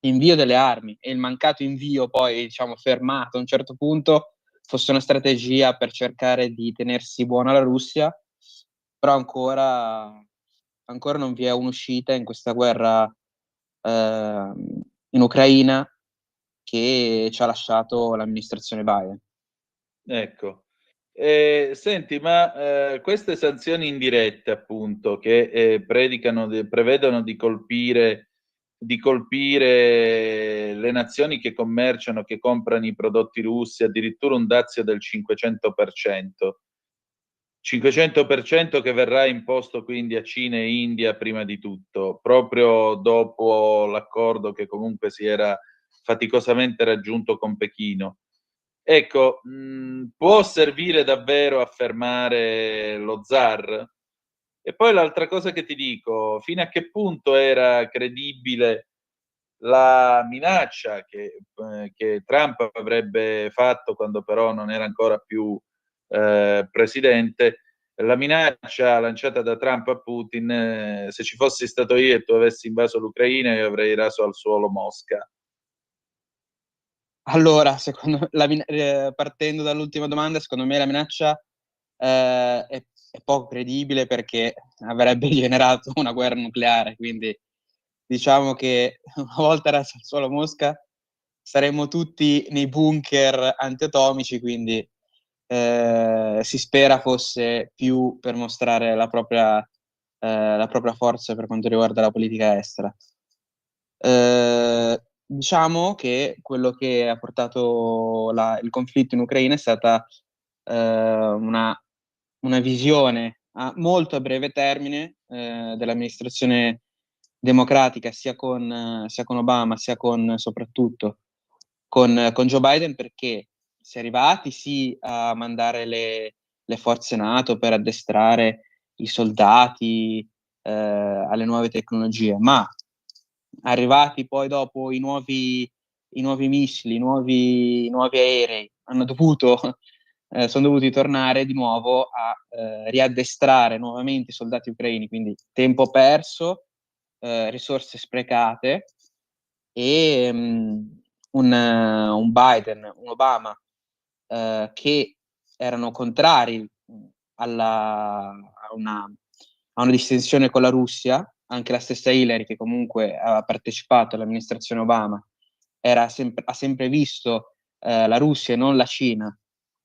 l'invio delle armi e il mancato invio poi, diciamo, fermato a un certo punto, fosse una strategia per cercare di tenersi buona la Russia, però ancora non vi è un'uscita in questa guerra in Ucraina che ci ha lasciato l'amministrazione Biden. Ecco. Senti, ma queste sanzioni indirette, appunto, che prevedono di colpire le nazioni che commerciano, che comprano i prodotti russi, addirittura un dazio del 500%. 500% che verrà imposto quindi a Cina e India prima di tutto, proprio dopo l'accordo che comunque si era faticosamente raggiunto con Pechino. Ecco, può servire davvero a fermare lo zar? E poi l'altra cosa che ti dico, fino a che punto era credibile la minaccia che Trump avrebbe fatto quando però non era ancora più presidente, la minaccia lanciata da Trump a Putin, se ci fossi stato io e tu avessi invaso l'Ucraina, io avrei raso al suolo Mosca. Allora, partendo dall'ultima domanda, secondo me la minaccia è poco credibile perché avrebbe generato una guerra nucleare, quindi diciamo che una volta rasa al suolo Mosca saremmo tutti nei bunker antiatomici, quindi si spera fosse più per mostrare la propria forza per quanto riguarda la politica estera. Diciamo che quello che ha portato il conflitto in Ucraina è stata una visione molto a breve termine dell'amministrazione democratica sia con Obama sia soprattutto con Joe Biden, perché si è arrivati sì a mandare le forze NATO per addestrare i soldati alle nuove tecnologie, ma arrivati poi dopo i nuovi missili, i nuovi aerei, sono dovuti tornare di nuovo a riaddestrare nuovamente i soldati ucraini, quindi tempo perso, risorse sprecate e un Biden, un Obama che erano contrari a una distensione con la Russia. Anche la stessa Hillary, che comunque ha partecipato all'amministrazione Obama, ha sempre visto la Russia e non la Cina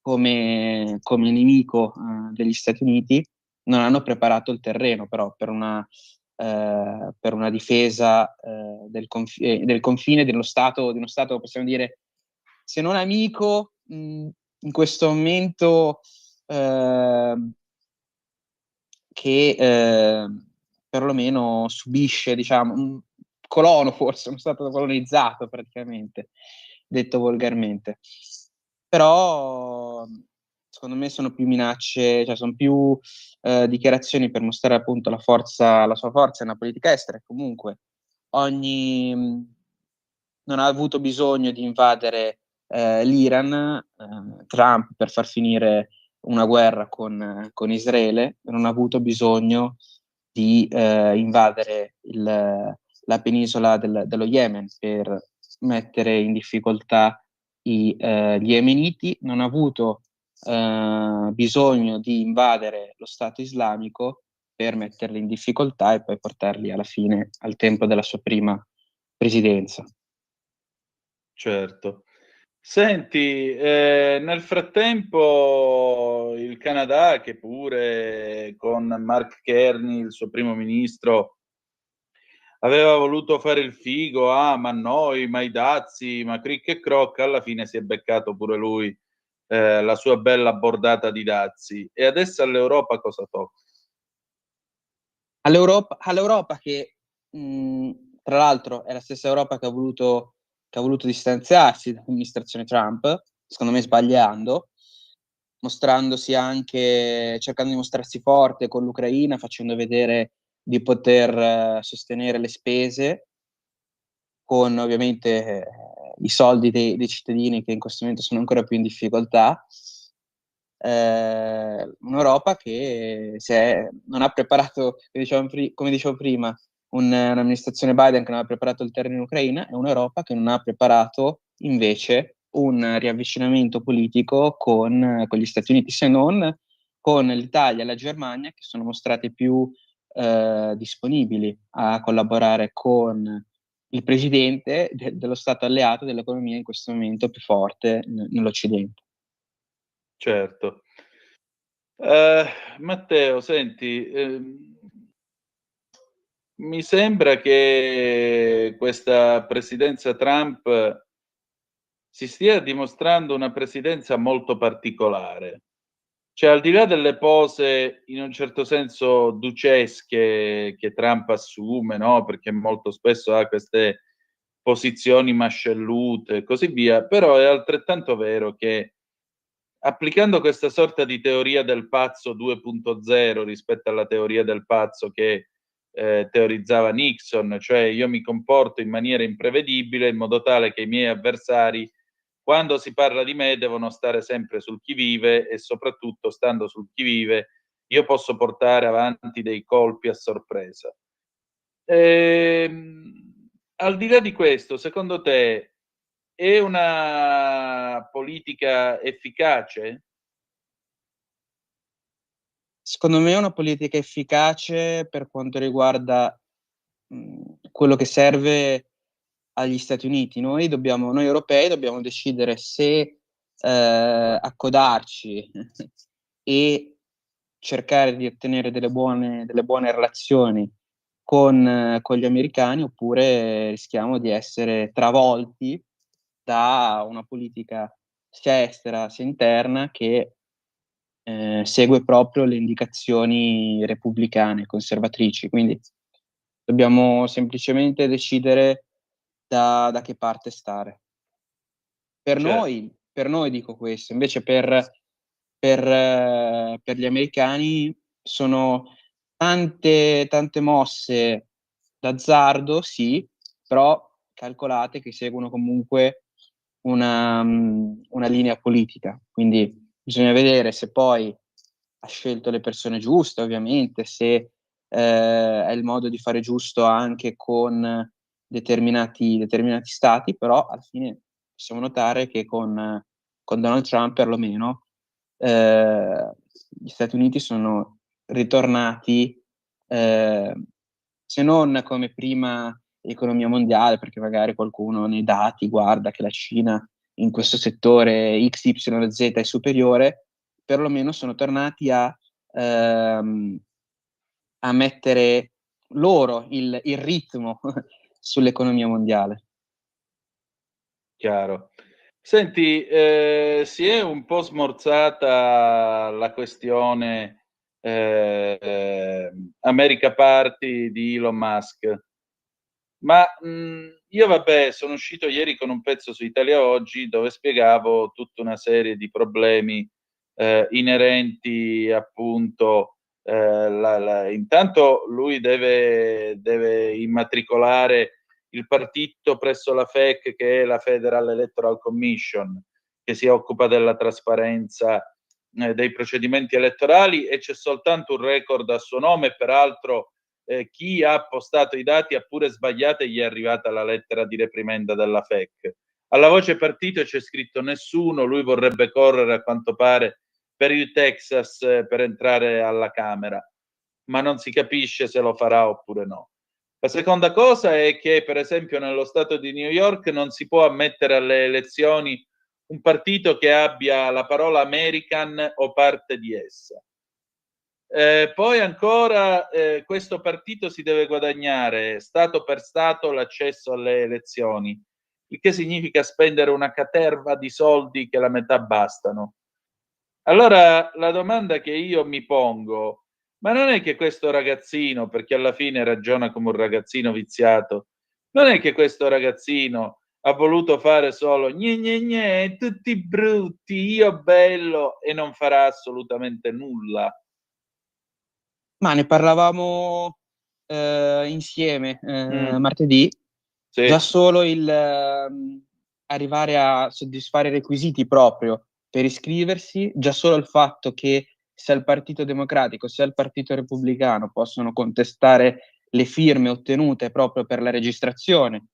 come nemico degli Stati Uniti. Non hanno preparato il terreno però per una difesa del confine di uno Stato, possiamo dire, se non amico, in questo momento che perlomeno subisce, diciamo, un colono, forse, uno Stato colonizzato praticamente, detto volgarmente. Però secondo me sono più minacce, cioè sono più dichiarazioni per mostrare appunto la sua forza nella politica estera. Comunque non ha avuto bisogno di invadere l'Iran, Trump, per far finire una guerra con Israele, non ha avuto bisogno di invadere la penisola dello Yemen per mettere in difficoltà gli yemeniti, non ha avuto bisogno di invadere lo Stato islamico per metterli in difficoltà e poi portarli alla fine al tempo della sua prima presidenza. Certo. Senti, nel frattempo il Canada, che pure con Mark Carney, il suo primo ministro, aveva voluto fare il figo, ma noi, ma i dazi, ma cric e croc, alla fine si è beccato pure lui la sua bella bordata di dazi. E adesso all'Europa cosa tocca? All'Europa che tra l'altro è la stessa Europa che ha voluto distanziarsi dall'amministrazione Trump, secondo me sbagliando, mostrandosi anche, cercando di mostrarsi forte con l'Ucraina, facendo vedere di poter sostenere le spese con ovviamente i soldi dei cittadini che in questo momento sono ancora più in difficoltà. Un'Europa che non ha preparato, come dicevo prima, un'amministrazione Biden che non ha preparato il terreno in Ucraina, è un'Europa che non ha preparato invece un riavvicinamento politico con gli Stati Uniti, se non con l'Italia e la Germania, che sono mostrate più disponibili a collaborare con il presidente dello Stato alleato dell'economia in questo momento più forte nell'Occidente. Certo. Matteo, senti, mi sembra che questa presidenza Trump si stia dimostrando una presidenza molto particolare. Cioè, al di là delle pose in un certo senso ducesche che Trump assume, no? Perché molto spesso ha queste posizioni mascellute e così via, però è altrettanto vero che applicando questa sorta di teoria del pazzo 2.0 rispetto alla teoria del pazzo che teorizzava Nixon, cioè io mi comporto in maniera imprevedibile in modo tale che i miei avversari, quando si parla di me, devono stare sempre sul chi vive e soprattutto stando sul chi vive io posso portare avanti dei colpi a sorpresa. Al di là di questo, secondo te è una politica efficace? Secondo me è una politica efficace per quanto riguarda quello che serve agli Stati Uniti. Noi europei dobbiamo decidere se accodarci e cercare di ottenere delle buone relazioni con gli americani, oppure rischiamo di essere travolti da una politica sia estera sia interna che segue proprio le indicazioni repubblicane, conservatrici. Quindi dobbiamo semplicemente decidere da che parte stare. Per noi dico questo, invece per gli americani sono tante mosse d'azzardo, sì, però calcolate che seguono comunque una linea politica. Quindi bisogna vedere se poi ha scelto le persone giuste, ovviamente, se è il modo di fare giusto anche con determinati stati, però alla fine possiamo notare che con Donald Trump perlomeno gli Stati Uniti sono ritornati se non come prima economia mondiale, perché magari qualcuno nei dati guarda che la Cina in questo settore XYZ è superiore, perlomeno sono tornati a mettere loro il ritmo sull'economia mondiale. Chiaro. Senti, si è un po' smorzata la questione America Party di Elon Musk, ma io vabbè sono uscito ieri con un pezzo su Italia Oggi dove spiegavo tutta una serie di problemi inerenti appunto intanto lui deve immatricolare il partito presso la FEC, che è la Federal Electoral Commission, che si occupa della trasparenza dei procedimenti elettorali, e c'è soltanto un record a suo nome. Peraltro chi ha postato i dati ha pure sbagliato e gli è arrivata la lettera di reprimenda della FEC. Alla voce partito c'è scritto nessuno, lui vorrebbe correre a quanto pare per il Texas per entrare alla Camera, ma non si capisce se lo farà oppure no. La seconda cosa è che, per esempio, nello stato di New York non si può ammettere alle elezioni un partito che abbia la parola American o parte di essa. Poi ancora questo partito si deve guadagnare stato per stato l'accesso alle elezioni, il che significa spendere una caterva di soldi che la metà bastano. Allora la domanda che io mi pongo: ma non è che questo ragazzino, perché alla fine ragiona come un ragazzino viziato, non è che questo ragazzino ha voluto fare solo gne, tutti brutti, io bello, e non farà assolutamente nulla? Ma ne parlavamo insieme martedì. Sì. Già solo il arrivare a soddisfare i requisiti proprio per iscriversi, già solo il fatto che sia il Partito Democratico sia il Partito Repubblicano possono contestare le firme ottenute proprio per la registrazione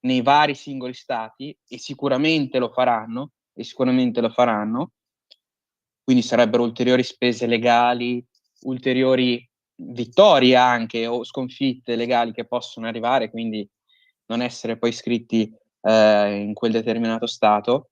nei vari singoli stati, e sicuramente lo faranno, quindi sarebbero ulteriori spese legali, ulteriori vittorie anche o sconfitte legali che possono arrivare, quindi non essere poi iscritti in quel determinato stato.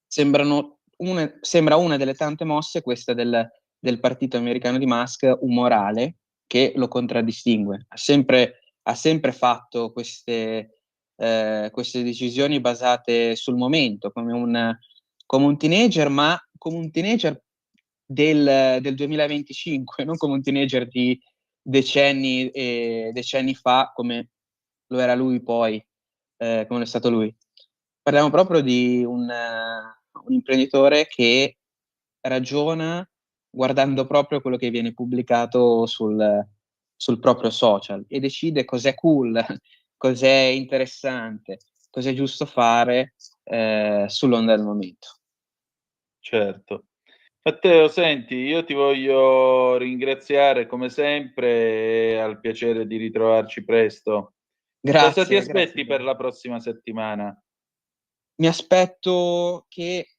Sembra una delle tante mosse, questa del partito americano di Musk, umorale, che lo contraddistingue. Ha sempre fatto queste decisioni basate sul momento, come un teenager, ma come un teenager del 2025, non come un teenager di decenni fa, come lo era lui poi, come lo è stato lui. Parliamo proprio di un imprenditore che ragiona guardando proprio quello che viene pubblicato sul proprio social e decide cos'è cool, cos'è interessante, cos'è giusto fare sull'onda del momento. Certo. Matteo, senti, io ti voglio ringraziare come sempre e al piacere di ritrovarci presto. Grazie. Cosa ti aspetti per la prossima settimana? Mi aspetto che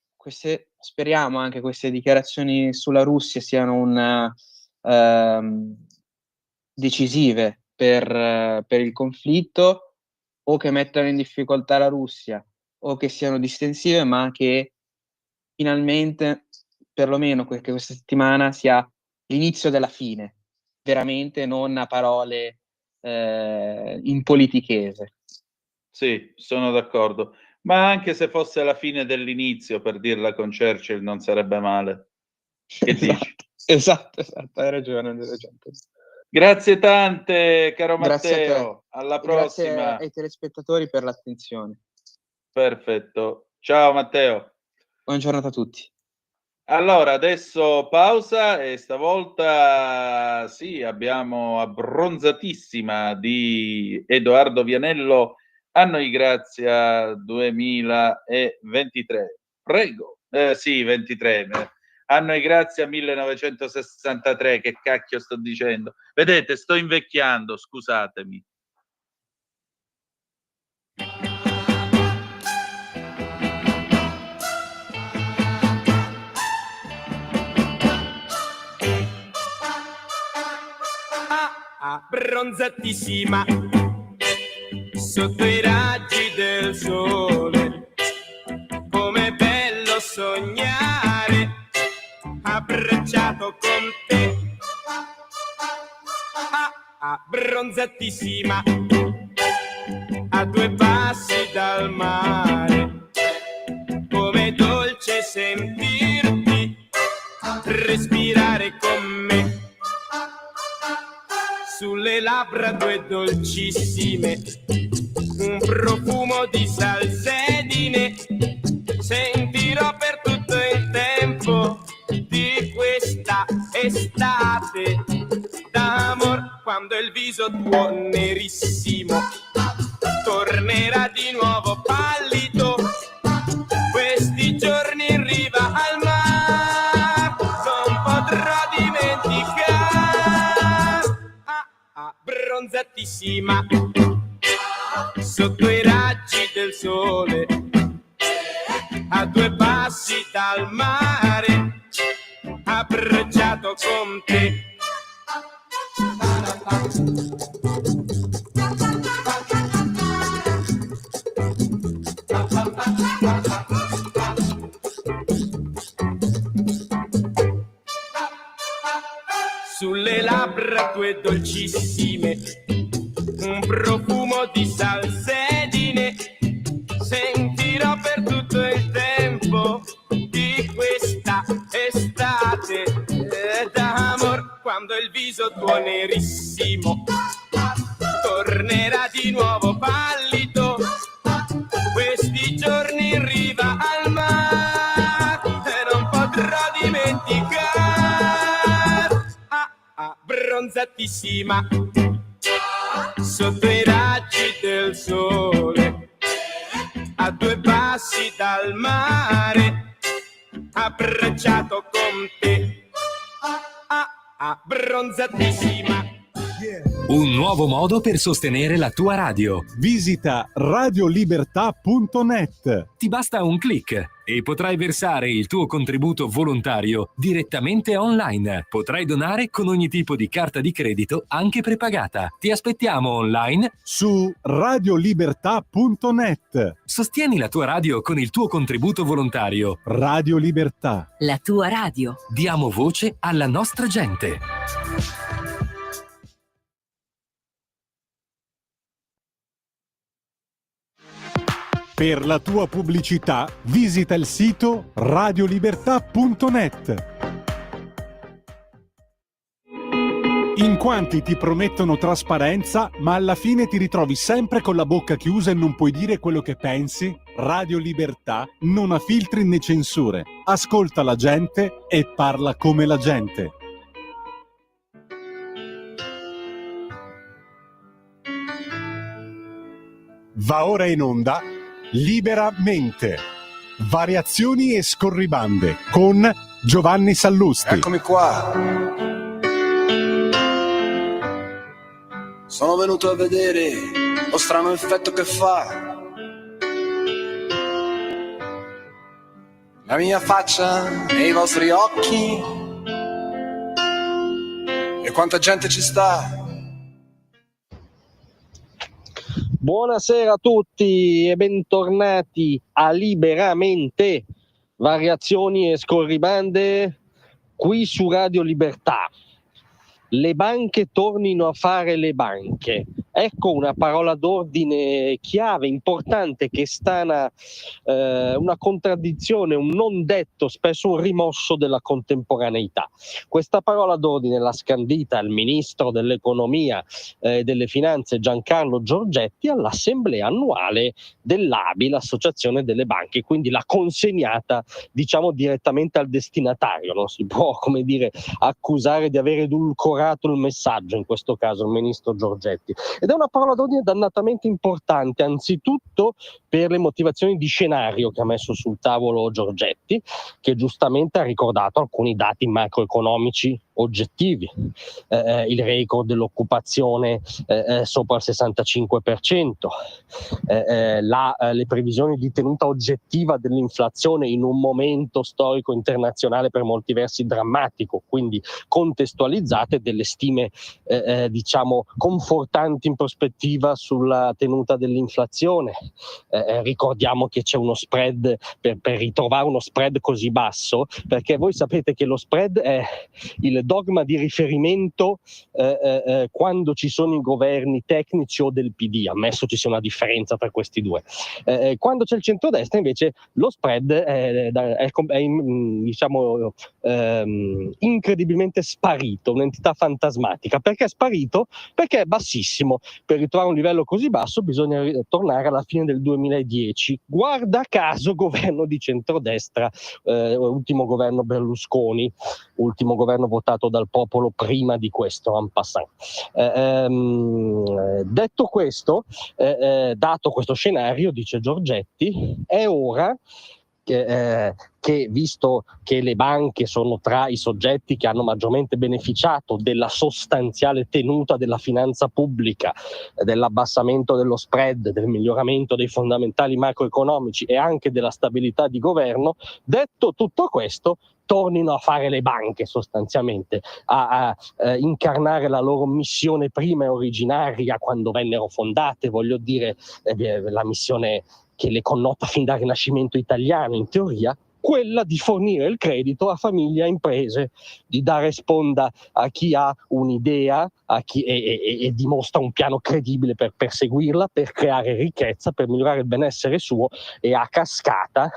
speriamo anche queste dichiarazioni sulla Russia siano decisive per il conflitto, o che mettano in difficoltà la Russia, o che siano distensive, ma che finalmente, perlomeno questa settimana, sia l'inizio della fine, veramente, non a parole in politichese. Sì, sono d'accordo. Ma anche se fosse la fine dell'inizio, per dirla con Churchill, non sarebbe male. Che dici? Esatto, hai ragione. Grazie tante, caro Grazie Matteo. Alla prossima. Grazie ai telespettatori per l'attenzione. Perfetto. Ciao Matteo. Buona giornata a tutti. Allora, adesso pausa e stavolta sì, abbiamo abbronzatissima di Edoardo Vianello. A noi grazia 2023. Prego. Sì, 23. A noi grazia 1963. Che cacchio sto dicendo? Vedete, sto invecchiando, scusatemi. Abbronzatissima sotto i raggi del sole, com'è bello sognare abbracciato con te. Abbronzatissima a 2 passi dal mare, com'è dolce sentirti respirare con me. Sulle labbra 2 dolcissime, un profumo di salsedine, sentirò per tutto il tempo di questa estate d'amor, quando il viso tuo nerissimo tornerà di nuovo pallido, questi giorni in riva al mar non potrò dimenticare. Bronzatissima sotto i raggi del sole, a 2 passi dal mare, abbracciato con te. Sulle labbra tue dolcissime, un profumo di salsedine, sentirò per tutto il tempo di questa estate d'amor, quando il viso tuo nerissimo tornerà di nuovo pallido, questi giorni in riva al mare non potrò dimenticare. Bronzatissima sotto i raggi del sole, a 2 passi dal mare, abbracciato con te. Bronzatissima. Un nuovo modo per sostenere la tua radio. Visita radiolibertà.net. Ti basta un click e potrai versare il tuo contributo volontario direttamente online. Potrai donare con ogni tipo di carta di credito, anche prepagata. Ti aspettiamo online su radiolibertà.net. Sostieni la tua radio con il tuo contributo volontario. Radio Libertà. La tua radio. Diamo voce alla nostra gente. Per la tua pubblicità visita il sito radiolibertà.net. In quanti ti promettono trasparenza, ma alla fine ti ritrovi sempre con la bocca chiusa e non puoi dire quello che pensi? Radio Libertà non ha filtri né censure. Ascolta la gente e parla come la gente. Va ora in onda Liberamente. Variazioni e scorribande con Giovanni Sallusti. Eccomi qua. Sono venuto a vedere lo strano effetto che fa la mia faccia e i vostri occhi, e quanta gente ci sta. Buonasera a tutti e bentornati a Liberamente, variazioni e scorribande qui su Radio Libertà. Le banche tornino a fare le banche. Ecco una parola d'ordine chiave, importante, che stana una contraddizione, un non detto, spesso un rimosso della contemporaneità. Questa parola d'ordine l'ha scandita il ministro dell'economia e delle finanze Giancarlo Giorgetti all'assemblea annuale dell'ABI, l'associazione delle banche, quindi l'ha consegnata, diciamo, direttamente al destinatario. Non si può, come dire, accusare di aver edulcorato il messaggio, in questo caso il ministro Giorgetti. Ed è una parola d'ordine dannatamente importante, anzitutto per le motivazioni di scenario che ha messo sul tavolo Giorgetti, che giustamente ha ricordato alcuni dati macroeconomici oggettivi, il record dell'occupazione sopra il 65%, le previsioni di tenuta oggettiva dell'inflazione in un momento storico internazionale per molti versi drammatico, quindi contestualizzate, delle stime diciamo confortanti in prospettiva sulla tenuta dell'inflazione. Ricordiamo che c'è uno spread, per ritrovare uno spread così basso, perché voi sapete che lo spread è il dogma di riferimento quando ci sono i governi tecnici o del PD, ammesso ci sia una differenza tra questi due. Quando c'è il centrodestra invece lo spread è diciamo incredibilmente sparito, un'entità fantasmatica. Perché è sparito? Perché è bassissimo. Per ritrovare un livello così basso bisogna tornare alla fine del 2010. Guarda caso governo di centrodestra, ultimo governo Berlusconi, ultimo governo votato dal popolo prima di questo, en passant. Detto questo, dato questo scenario, dice Giorgetti, è ora che visto che le banche sono tra i soggetti che hanno maggiormente beneficiato della sostanziale tenuta della finanza pubblica, dell'abbassamento dello spread, del miglioramento dei fondamentali macroeconomici e anche della stabilità di governo, detto tutto questo, tornino a fare le banche sostanzialmente, a incarnare la loro missione prima e originaria quando vennero fondate, voglio dire la missione che le connota fin dal Rinascimento italiano in teoria, quella di fornire il credito a famiglie e imprese, di dare sponda a chi ha un'idea e dimostra un piano credibile per perseguirla, per creare ricchezza, per migliorare il benessere suo e a cascata,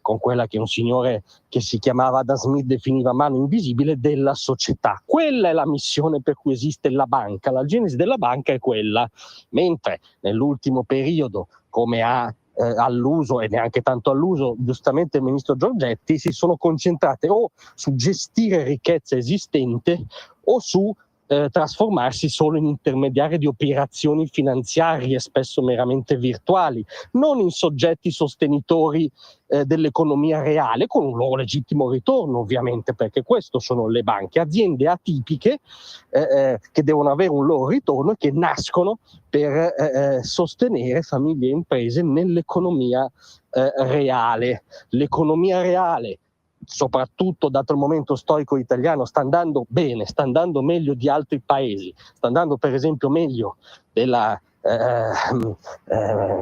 con quella che un signore che si chiamava Adam Smith definiva mano invisibile, della società. Quella è la missione per cui esiste la banca, la genesi della banca è quella, mentre nell'ultimo periodo, come ha all'uso e neanche tanto all'uso giustamente il ministro Giorgetti, si sono concentrate o su gestire ricchezza esistente o su trasformarsi solo in intermediari di operazioni finanziarie spesso meramente virtuali, non in soggetti sostenitori dell'economia reale, con un loro legittimo ritorno ovviamente, perché questo sono le banche, aziende atipiche che devono avere un loro ritorno e che nascono per sostenere famiglie e imprese nell'economia reale. L'economia reale, soprattutto dato il momento storico italiano, sta andando bene, sta andando meglio di altri paesi, sta andando per esempio meglio della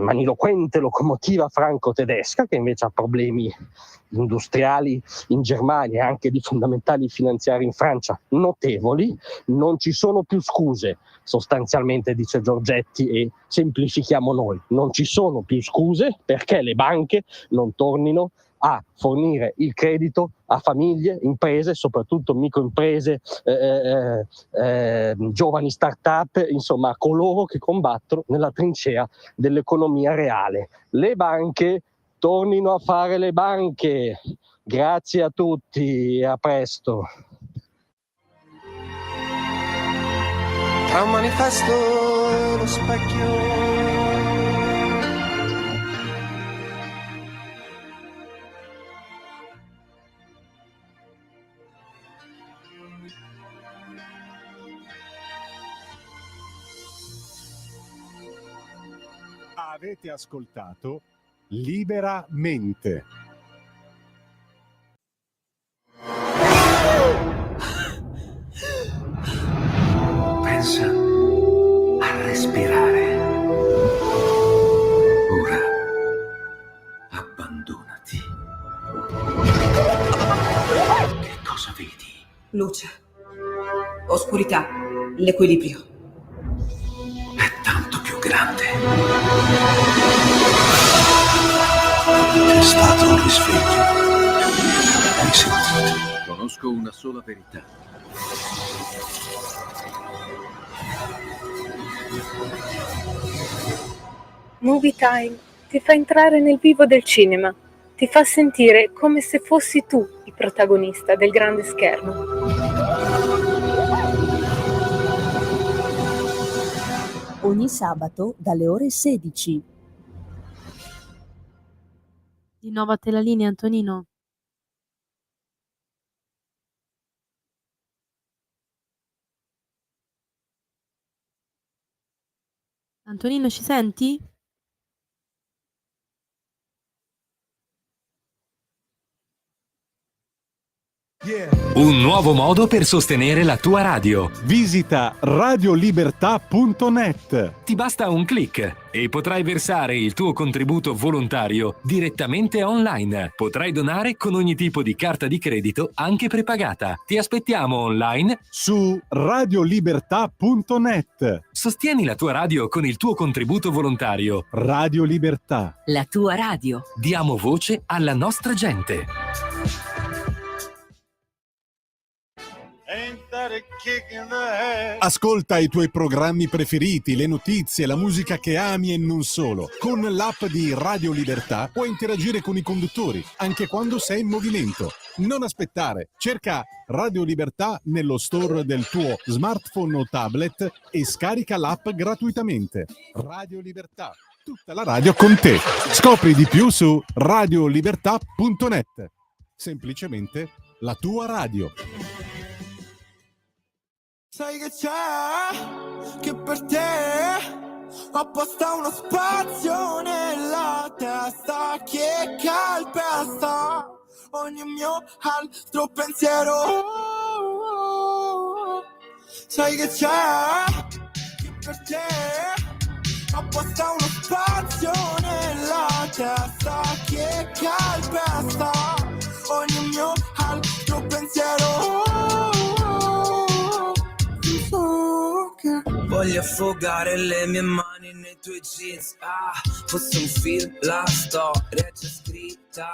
maniloquente locomotiva franco-tedesca, che invece ha problemi industriali in Germania e anche di fondamentali finanziari in Francia notevoli. Non ci sono più scuse, sostanzialmente, dice Giorgetti, e semplifichiamo noi, non ci sono più scuse perché le banche non tornino a fornire il credito a famiglie, imprese, soprattutto microimprese, giovani start-up, insomma a coloro che combattono nella trincea dell'economia reale. Le banche tornino a fare le banche. Grazie a tutti e a presto. Tra un manifesto e lo specchio. Avete ascoltato Liberamente. Pensa a respirare. Ora abbandonati. Che cosa vedi? Luce, oscurità, l'equilibrio. È tanto più grande. È stato un risveglio. Hai sentito? Conosco una sola verità. Movie Time ti fa entrare nel vivo del cinema, ti fa sentire come se fossi tu il protagonista del grande schermo. Ogni sabato dalle ore 16. Di nuovo a te la linea, Antonino. Antonino, ci senti? Un nuovo modo per sostenere la tua radio. Visita radiolibertà.net. Ti basta un click e potrai versare il tuo contributo volontario direttamente online. Potrai donare con ogni tipo di carta di credito, anche prepagata. Ti aspettiamo online su radiolibertà.net. Sostieni la tua radio con il tuo contributo volontario. Radio Libertà. La tua radio. Diamo voce alla nostra gente. Ascolta i tuoi programmi preferiti, le notizie, la musica che ami e non solo. Con l'app di Radio Libertà puoi interagire con i conduttori, anche quando sei in movimento. Non aspettare, cerca Radio Libertà nello store del tuo smartphone o tablet e scarica l'app gratuitamente. Radio Libertà, tutta la radio con te. Scopri di più su radiolibertà.net. Semplicemente la tua radio. Sai che c'è, che per te ho apposta uno spazio nella testa che calpesta ogni mio altro pensiero. Sai che c'è, che per te ho apposta uno spazio nella testa che calpesta ogni mio altro pensiero. Voglio affogare le mie mani nei tuoi jeans. Fosse un film, la storia è già scritta.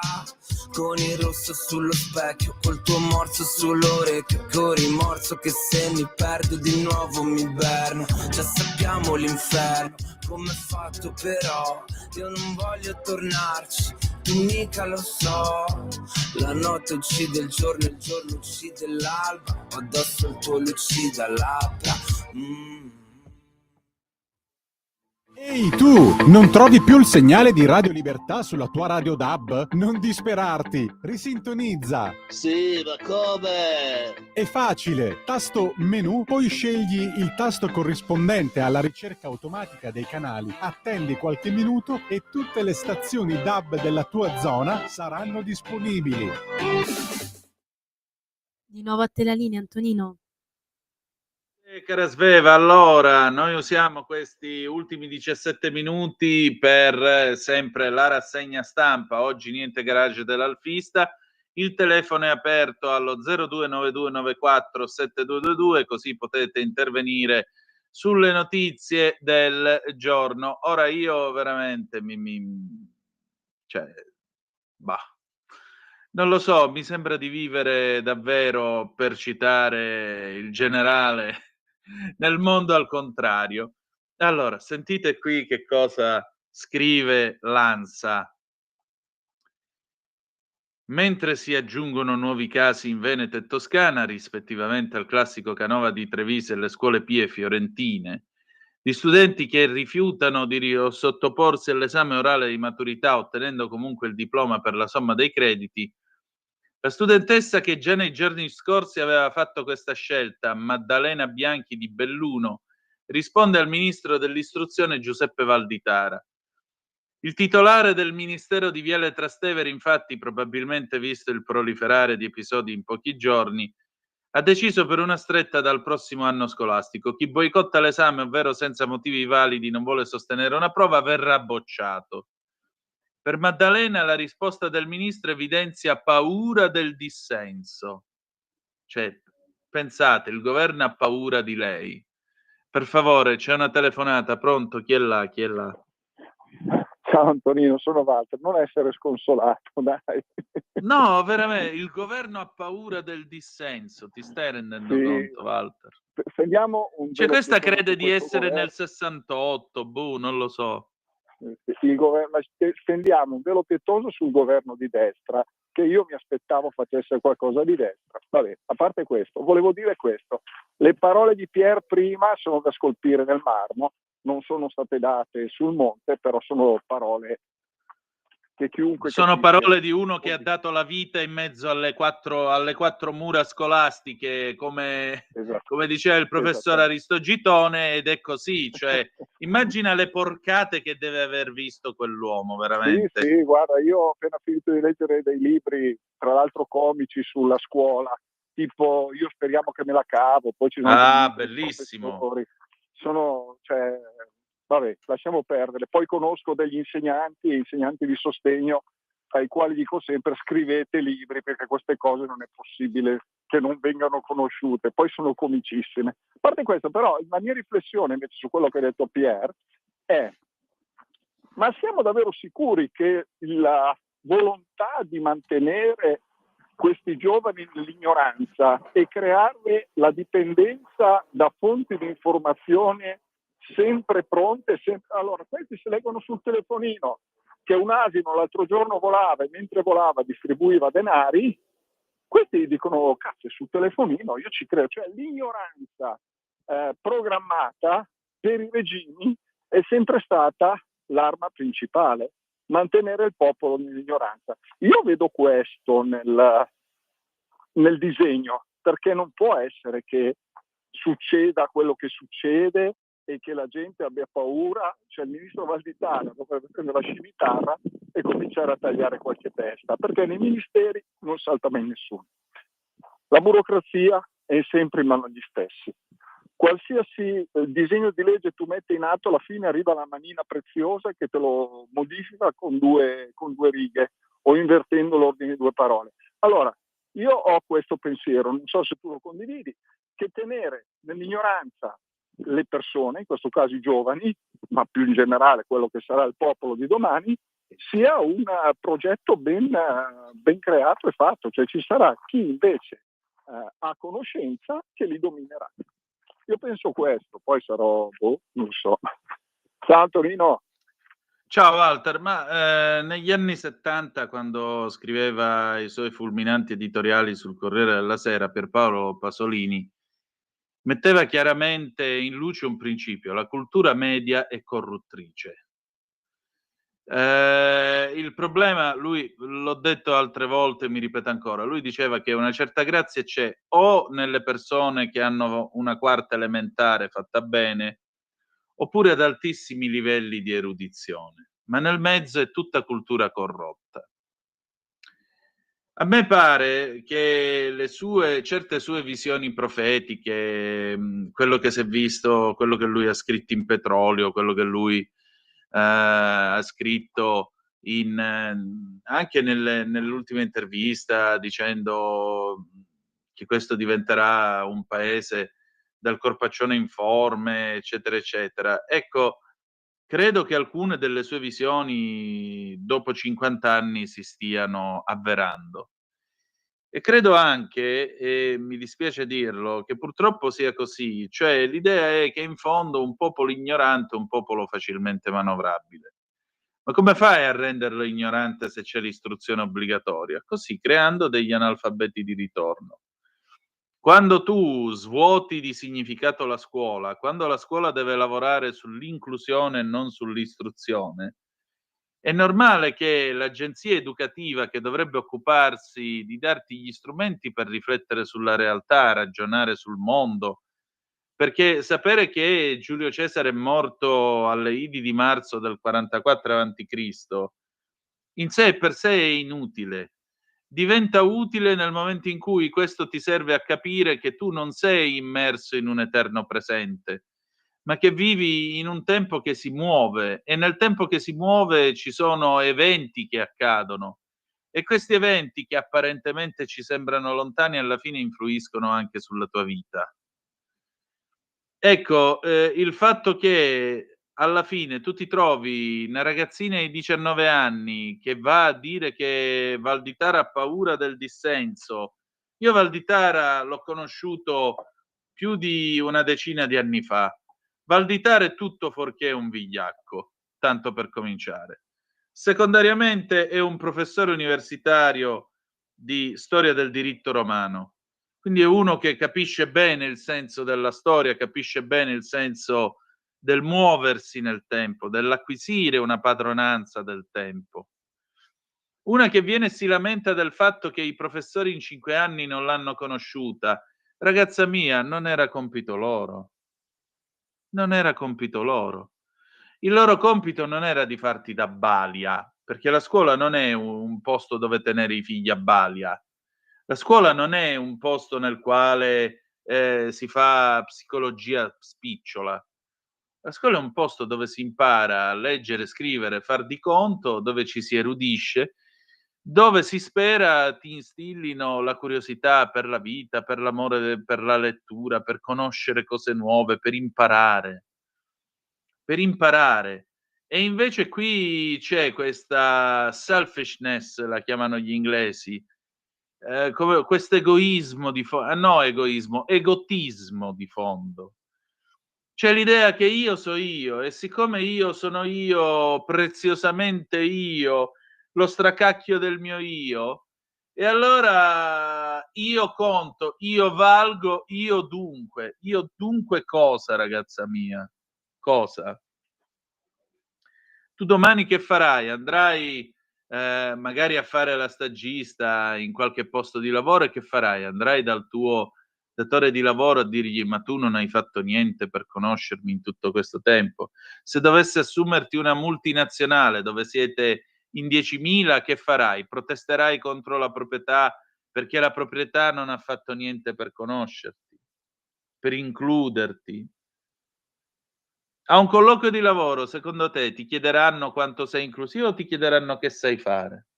Con il rosso sullo specchio, col tuo morso sull'orecchio. Con rimorso che se mi perdo di nuovo mi inverno. Già sappiamo l'inferno, come è fatto però. Io non voglio tornarci, tu mica lo so. La notte uccide il giorno uccide l'alba. Ho addosso il tuo lucida labbra. Ehi tu, non trovi più il segnale di Radio Libertà sulla tua radio DAB? Non disperarti, risintonizza. Sì, ma come? È facile, tasto menu, poi scegli il tasto corrispondente alla ricerca automatica dei canali, attendi qualche minuto e tutte le stazioni DAB della tua zona saranno disponibili. Di nuovo a te la linea, Antonino. Cara Sveva, allora noi usiamo questi ultimi 17 minuti per sempre la rassegna stampa. Oggi niente garage dell'Alfista. Il telefono è aperto allo 0292947222, così potete intervenire sulle notizie del giorno. Ora io veramente non lo so, mi sembra di vivere davvero, per citare il generale, nel mondo al contrario. Allora, sentite qui che cosa scrive l'ANSA. Mentre si aggiungono nuovi casi in Veneto e Toscana, rispettivamente al classico Canova di Treviso e le scuole pie fiorentine, di studenti che rifiutano di sottoporsi all'esame orale di maturità ottenendo comunque il diploma per la somma dei crediti, la studentessa che già nei giorni scorsi aveva fatto questa scelta, Maddalena Bianchi di Belluno, risponde al ministro dell'istruzione Giuseppe Valditara. Il titolare del Ministero di Viale Trastevere, infatti, probabilmente visto il proliferare di episodi in pochi giorni, ha deciso per una stretta dal prossimo anno scolastico. Chi boicotta l'esame, ovvero senza motivi validi non vuole sostenere una prova, verrà bocciato. Per Maddalena la risposta del ministro evidenzia paura del dissenso. Cioè, pensate, il governo ha paura di lei. Per favore, c'è una telefonata, pronto? Chi è là? Chi è là? Ciao Antonino, sono Walter, non essere sconsolato, dai. No, veramente, il governo ha paura del dissenso, ti stai rendendo conto, Walter? Stendiamo un cioè, questa velo crede su di questo essere governo. nel 68, non lo so. Il governo, stendiamo un velo pietoso sul governo di destra, che io mi aspettavo facesse qualcosa di destra. Vabbè, a parte questo, volevo dire questo. Le parole di Pier prima sono da scolpire nel marmo, non sono state date sul monte, però sono parole che chiunque Sono capisca. parole di uno che ha dato la vita in mezzo alle quattro mura scolastiche, come diceva il professor Aristogitone, ed è così, cioè immagina le porcate che deve aver visto quell'uomo, veramente. Sì, guarda, io ho appena finito di leggere dei libri, tra l'altro comici, sulla scuola, tipo Io speriamo che me la cavo, poi ci sono bellissimo. Vabbè, lasciamo perdere. Poi conosco degli insegnanti di sostegno ai quali dico sempre: scrivete libri, perché queste cose non è possibile che non vengano conosciute, poi sono comicissime. A parte questo, però, la mia riflessione invece su quello che ha detto Pierre è: ma siamo davvero sicuri che la volontà di mantenere questi giovani nell'ignoranza e crearne la dipendenza da fonti di informazione sempre pronte, allora questi si leggono sul telefonino che un asino l'altro giorno volava e mentre volava distribuiva denari, questi dicono cazzo, sul telefonino, io ci credo. Cioè l'ignoranza programmata per i regimi è sempre stata l'arma principale, mantenere il popolo nell'ignoranza. Io vedo questo nel disegno, perché non può essere che succeda quello che succede e che la gente abbia paura. Cioè il ministro Valditara dovrebbe prendere la scimitarra e cominciare a tagliare qualche testa, perché nei ministeri non salta mai nessuno. La burocrazia è sempre in mano agli stessi. Qualsiasi disegno di legge tu metti in atto, alla fine arriva la manina preziosa che te lo modifica con due righe o invertendo l'ordine di due parole. Allora, io ho questo pensiero, non so se tu lo condividi, che tenere nell'ignoranza le persone, in questo caso i giovani, ma più in generale quello che sarà il popolo di domani, sia un progetto ben creato e fatto. Cioè ci sarà chi invece ha conoscenza che li dominerà. Io penso questo, poi sarò, non so. Ciao Antonino. Ciao Walter, ma negli anni 70, quando scriveva i suoi fulminanti editoriali sul Corriere della Sera, Pierpaolo Pasolini metteva chiaramente in luce un principio: la cultura media è corruttrice. Il problema, lui, l'ho detto altre volte, mi ripeto ancora, lui diceva che una certa grazia c'è o nelle persone che hanno una quarta elementare fatta bene, oppure ad altissimi livelli di erudizione, ma nel mezzo è tutta cultura corrotta. A me pare che certe sue visioni profetiche, quello che si è visto, quello che lui ha scritto in Petrolio, quello che lui ha scritto anche nell'ultima intervista, dicendo che questo diventerà un paese dal corpaccione informe, eccetera, eccetera. Ecco, credo che alcune delle sue visioni dopo 50 anni si stiano avverando. E credo anche, e mi dispiace dirlo, che purtroppo sia così. Cioè l'idea è che in fondo un popolo ignorante è un popolo facilmente manovrabile. Ma come fai a renderlo ignorante se c'è l'istruzione obbligatoria? Così, creando degli analfabeti di ritorno. Quando tu svuoti di significato la scuola, quando la scuola deve lavorare sull'inclusione e non sull'istruzione, è normale che l'agenzia educativa, che dovrebbe occuparsi di darti gli strumenti per riflettere sulla realtà, ragionare sul mondo, perché sapere che Giulio Cesare è morto alle Idi di marzo del 44 a.C. in sé e per sé è inutile. Diventa utile nel momento in cui questo ti serve a capire che tu non sei immerso in un eterno presente, ma che vivi in un tempo che si muove, e nel tempo che si muove ci sono eventi che accadono, e questi eventi, che apparentemente ci sembrano lontani, alla fine influiscono anche sulla tua vita. Ecco, il fatto che alla fine tu ti trovi una ragazzina di 19 anni che va a dire che Valditara ha paura del dissenso. Io Valditara l'ho conosciuto più di una decina di anni fa. Valditara è tutto fuorché un vigliacco, tanto per cominciare. Secondariamente è un professore universitario di storia del diritto romano. Quindi è uno che capisce bene il senso della storia, capisce bene il senso del muoversi nel tempo, dell'acquisire una padronanza del tempo. Una che viene e si lamenta del fatto che i professori in 5 anni non l'hanno conosciuta. Ragazza mia, non era compito loro. Non era compito loro. Il loro compito non era di farti da balia, perché la scuola non è un posto dove tenere i figli a balia. La scuola non è un posto nel quale si fa psicologia spicciola. La scuola è un posto dove si impara a leggere, scrivere, far di conto, dove ci si erudisce, dove si spera ti instillino la curiosità per la vita, per l'amore per la lettura, per conoscere cose nuove, per imparare. Per imparare. E invece qui c'è questa selfishness, la chiamano gli inglesi, come questo egoismo egotismo di fondo. C'è l'idea che io so io e siccome io sono io, preziosamente io, lo stracacchio del mio io, e allora io conto, io valgo, io dunque. Io dunque cosa, ragazza mia? Cosa? Tu domani che farai? Andrai magari a fare la stagista in qualche posto di lavoro e che farai? Andrai dal tuo datore di lavoro a dirgli: ma tu non hai fatto niente per conoscermi in tutto questo tempo? Se dovesse assumerti una multinazionale dove siete in 10.000, che farai? Protesterai contro la proprietà perché la proprietà non ha fatto niente per conoscerti, per includerti? A un colloquio di lavoro, secondo te, ti chiederanno quanto sei inclusivo o ti chiederanno che sai fare?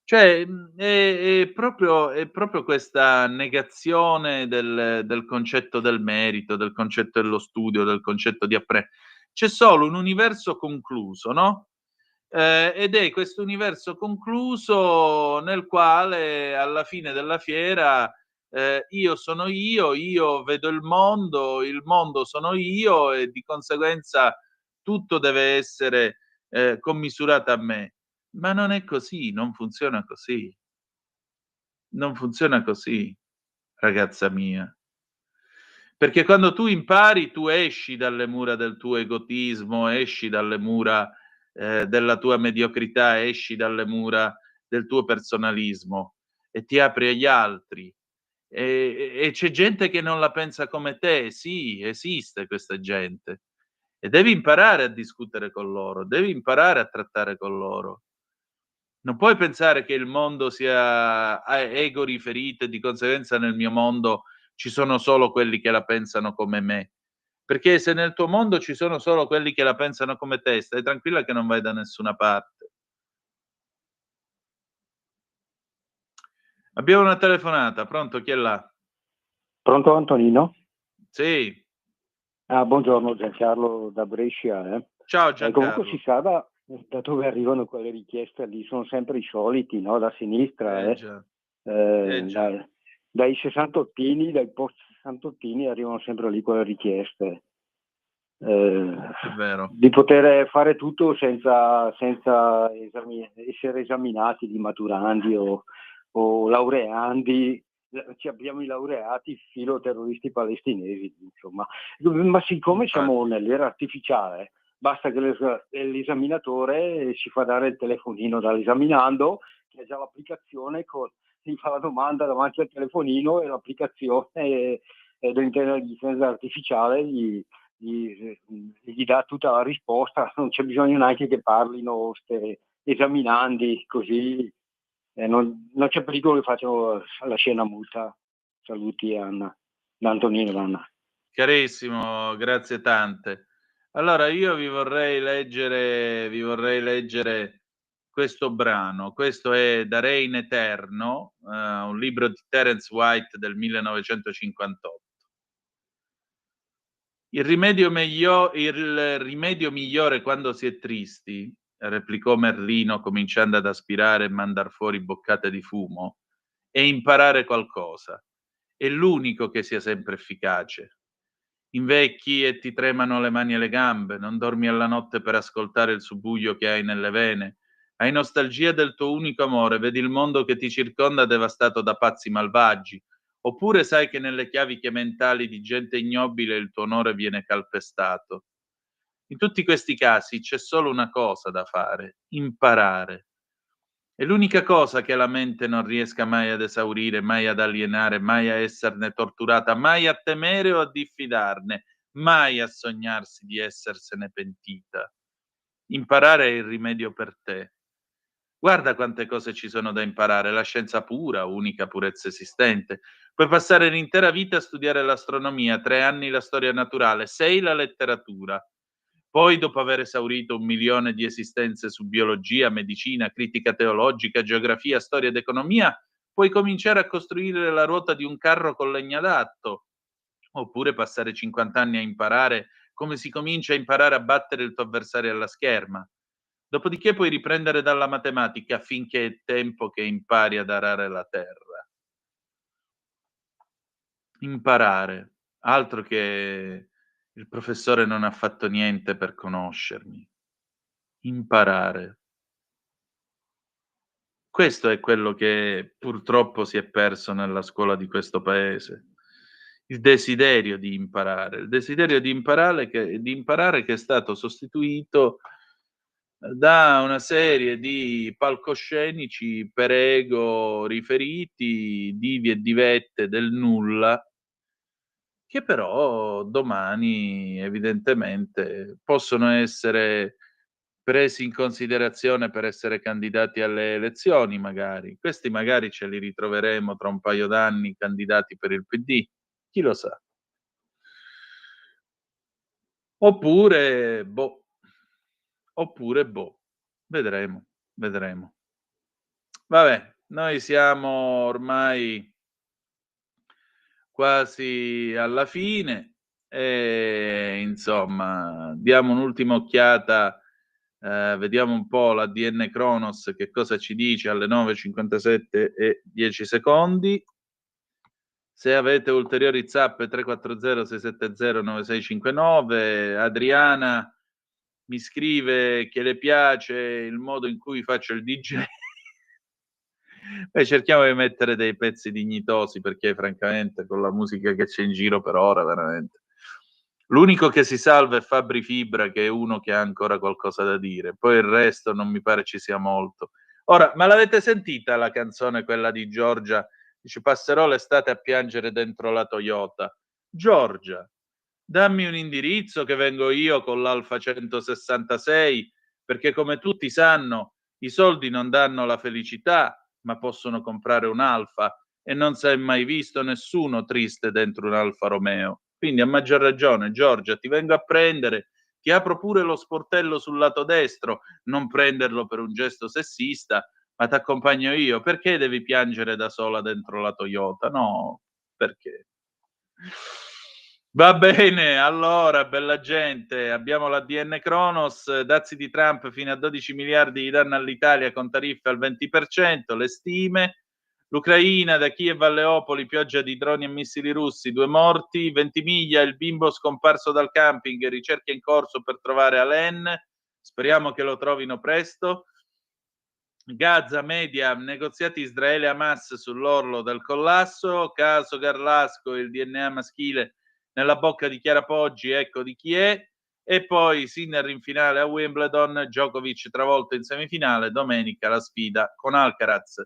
Cioè, è proprio questa negazione del concetto del merito, del concetto dello studio, del concetto di c'è solo un universo concluso, no, ed è questo universo concluso nel quale alla fine della fiera io sono io vedo il mondo sono io e di conseguenza tutto deve essere commisurato a me. Ma non è così, non funziona così. Non funziona così, ragazza mia. Perché quando tu impari, tu esci dalle mura del tuo egotismo, esci dalle mura della tua mediocrità, esci dalle mura del tuo personalismo e ti apri agli altri. E c'è gente che non la pensa come te, sì, esiste questa gente. E devi imparare a discutere con loro, devi imparare a trattare con loro. Non puoi pensare che il mondo sia a ego riferito e di conseguenza nel mio mondo ci sono solo quelli che la pensano come me. Perché se nel tuo mondo ci sono solo quelli che la pensano come te, stai tranquilla che non vai da nessuna parte. Abbiamo una telefonata, pronto? Chi è là? Pronto Antonino? Sì. Buongiorno, Giancarlo da Brescia. Ciao Giancarlo. Comunque si sa da dove arrivano quelle richieste lì, sono sempre i soliti, no? Da sinistra. Già. Dai sessantottini, dai post sessantottini arrivano sempre lì quelle richieste. È vero. Di poter fare tutto senza essere esaminati di maturandi o laureandi. Abbiamo i laureati filoterroristi palestinesi, insomma. Ma siccome siamo nell'era artificiale, basta che l'esaminatore si fa dare il telefonino dall'esaminando, che ha già l'applicazione, gli fa la domanda davanti al telefonino e l'applicazione dell'intelligenza artificiale gli dà tutta la risposta, non c'è bisogno neanche che parlino esaminandi, così non c'è pericolo che facciano la scena muta. Saluti Anna, da Antonino e Anna. Carissimo, grazie tante. Allora io vi vorrei leggere questo brano. Questo è Da Re in Eterno, un libro di Terence White del 1958. Il rimedio migliore quando si è tristi, replicò Merlino cominciando ad aspirare e mandar fuori boccate di fumo, è imparare qualcosa. È l'unico che sia sempre efficace. Invecchi e ti tremano le mani e le gambe, non dormi alla notte per ascoltare il subbuglio che hai nelle vene, hai nostalgia del tuo unico amore, vedi il mondo che ti circonda devastato da pazzi malvagi, oppure sai che nelle chiaviche mentali di gente ignobile il tuo onore viene calpestato. In tutti questi casi c'è solo una cosa da fare: imparare. È l'unica cosa che la mente non riesca mai ad esaurire, mai ad alienare, mai a esserne torturata, mai a temere o a diffidarne, mai a sognarsi di essersene pentita. Imparare è il rimedio per te. Guarda quante cose ci sono da imparare, la scienza pura, unica purezza esistente. Puoi passare l'intera vita a studiare l'astronomia, 3 anni la storia naturale, 6 la letteratura. Poi, dopo aver esaurito 1 milione di esistenze su biologia, medicina, critica teologica, geografia, storia ed economia, puoi cominciare a costruire la ruota di un carro con legna d'atto. Oppure passare 50 anni a imparare come si comincia a imparare a battere il tuo avversario alla scherma. Dopodiché puoi riprendere dalla matematica finché è tempo che impari ad arare la terra. Imparare, altro che il professore non ha fatto niente per conoscermi. Imparare. Questo è quello che purtroppo si è perso nella scuola di questo paese. Il desiderio di imparare che è stato sostituito da una serie di palcoscenici per ego riferiti, divi e divette del nulla, che però domani evidentemente possono essere presi in considerazione per essere candidati alle elezioni magari. Questi magari ce li ritroveremo tra un paio d'anni candidati per il PD, chi lo sa. Oppure vedremo, vedremo. Vabbè, noi siamo ormai quasi alla fine e insomma diamo un'ultima occhiata, vediamo un po' l'ADN Cronos che cosa ci dice alle 9:57 e 10 secondi. Se avete ulteriori zappe 340 670 9659. Adriana mi scrive che le piace il modo in cui faccio il DJ. Beh, cerchiamo di mettere dei pezzi dignitosi perché francamente con la musica che c'è in giro per ora veramente. L'unico che si salva è Fabri Fibra, che è uno che ha ancora qualcosa da dire. Poi il resto non mi pare ci sia molto. Ora, ma l'avete sentita la canzone quella di Giorgia? Dice passerò l'estate a piangere dentro la Toyota. Giorgia, dammi un indirizzo che vengo io con l'Alfa 166, perché come tutti sanno i soldi non danno la felicità, ma possono comprare un Alfa e non si è mai visto nessuno triste dentro un Alfa Romeo. Quindi a maggior ragione, Giorgia, ti vengo a prendere, ti apro pure lo sportello sul lato destro, non prenderlo per un gesto sessista, ma ti accompagno io. Perché devi piangere da sola dentro la Toyota? No, perché? Va bene, allora, bella gente, abbiamo l'ADN Cronos, dazi di Trump fino a 12 miliardi di danno all'Italia con tariffe al 20%, le stime. L'Ucraina, da Kiev a Leopoli, pioggia di droni e missili russi, 2 morti, Ventimiglia, il bimbo scomparso dal camping, ricerche in corso per trovare Alen, speriamo che lo trovino presto. Gaza, media, negoziati Israele-Hamas sull'orlo del collasso, caso Garlasco, il DNA maschile nella bocca di Chiara Poggi, ecco di chi è, e poi Sinner in finale a Wimbledon, Djokovic travolto in semifinale, domenica la sfida con Alcaraz.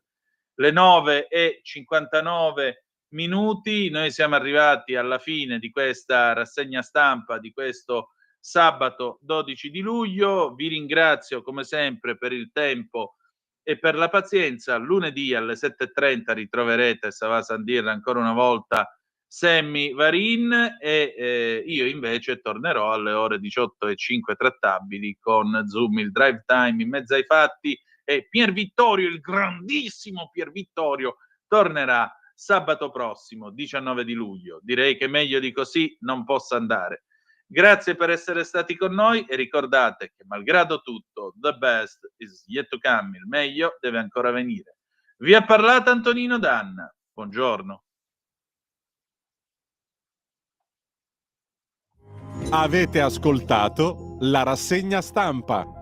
Le 9:59 minuti, noi siamo arrivati alla fine di questa rassegna stampa di questo sabato 12 di luglio, vi ringrazio come sempre per il tempo e per la pazienza. Lunedì alle 7:30 ritroverete Sava Sandir ancora una volta Sammy Varin e io invece tornerò alle ore 18:05 trattabili con Zoom, il drive time in mezzo ai fatti, e Pier Vittorio, il grandissimo Pier Vittorio, tornerà sabato prossimo 19 di luglio. Direi che meglio di così non possa andare. Grazie per essere stati con noi e ricordate che malgrado tutto, the best is yet to come, il meglio deve ancora venire. Vi ha parlato Antonino Danna. Buongiorno. Avete ascoltato la rassegna stampa.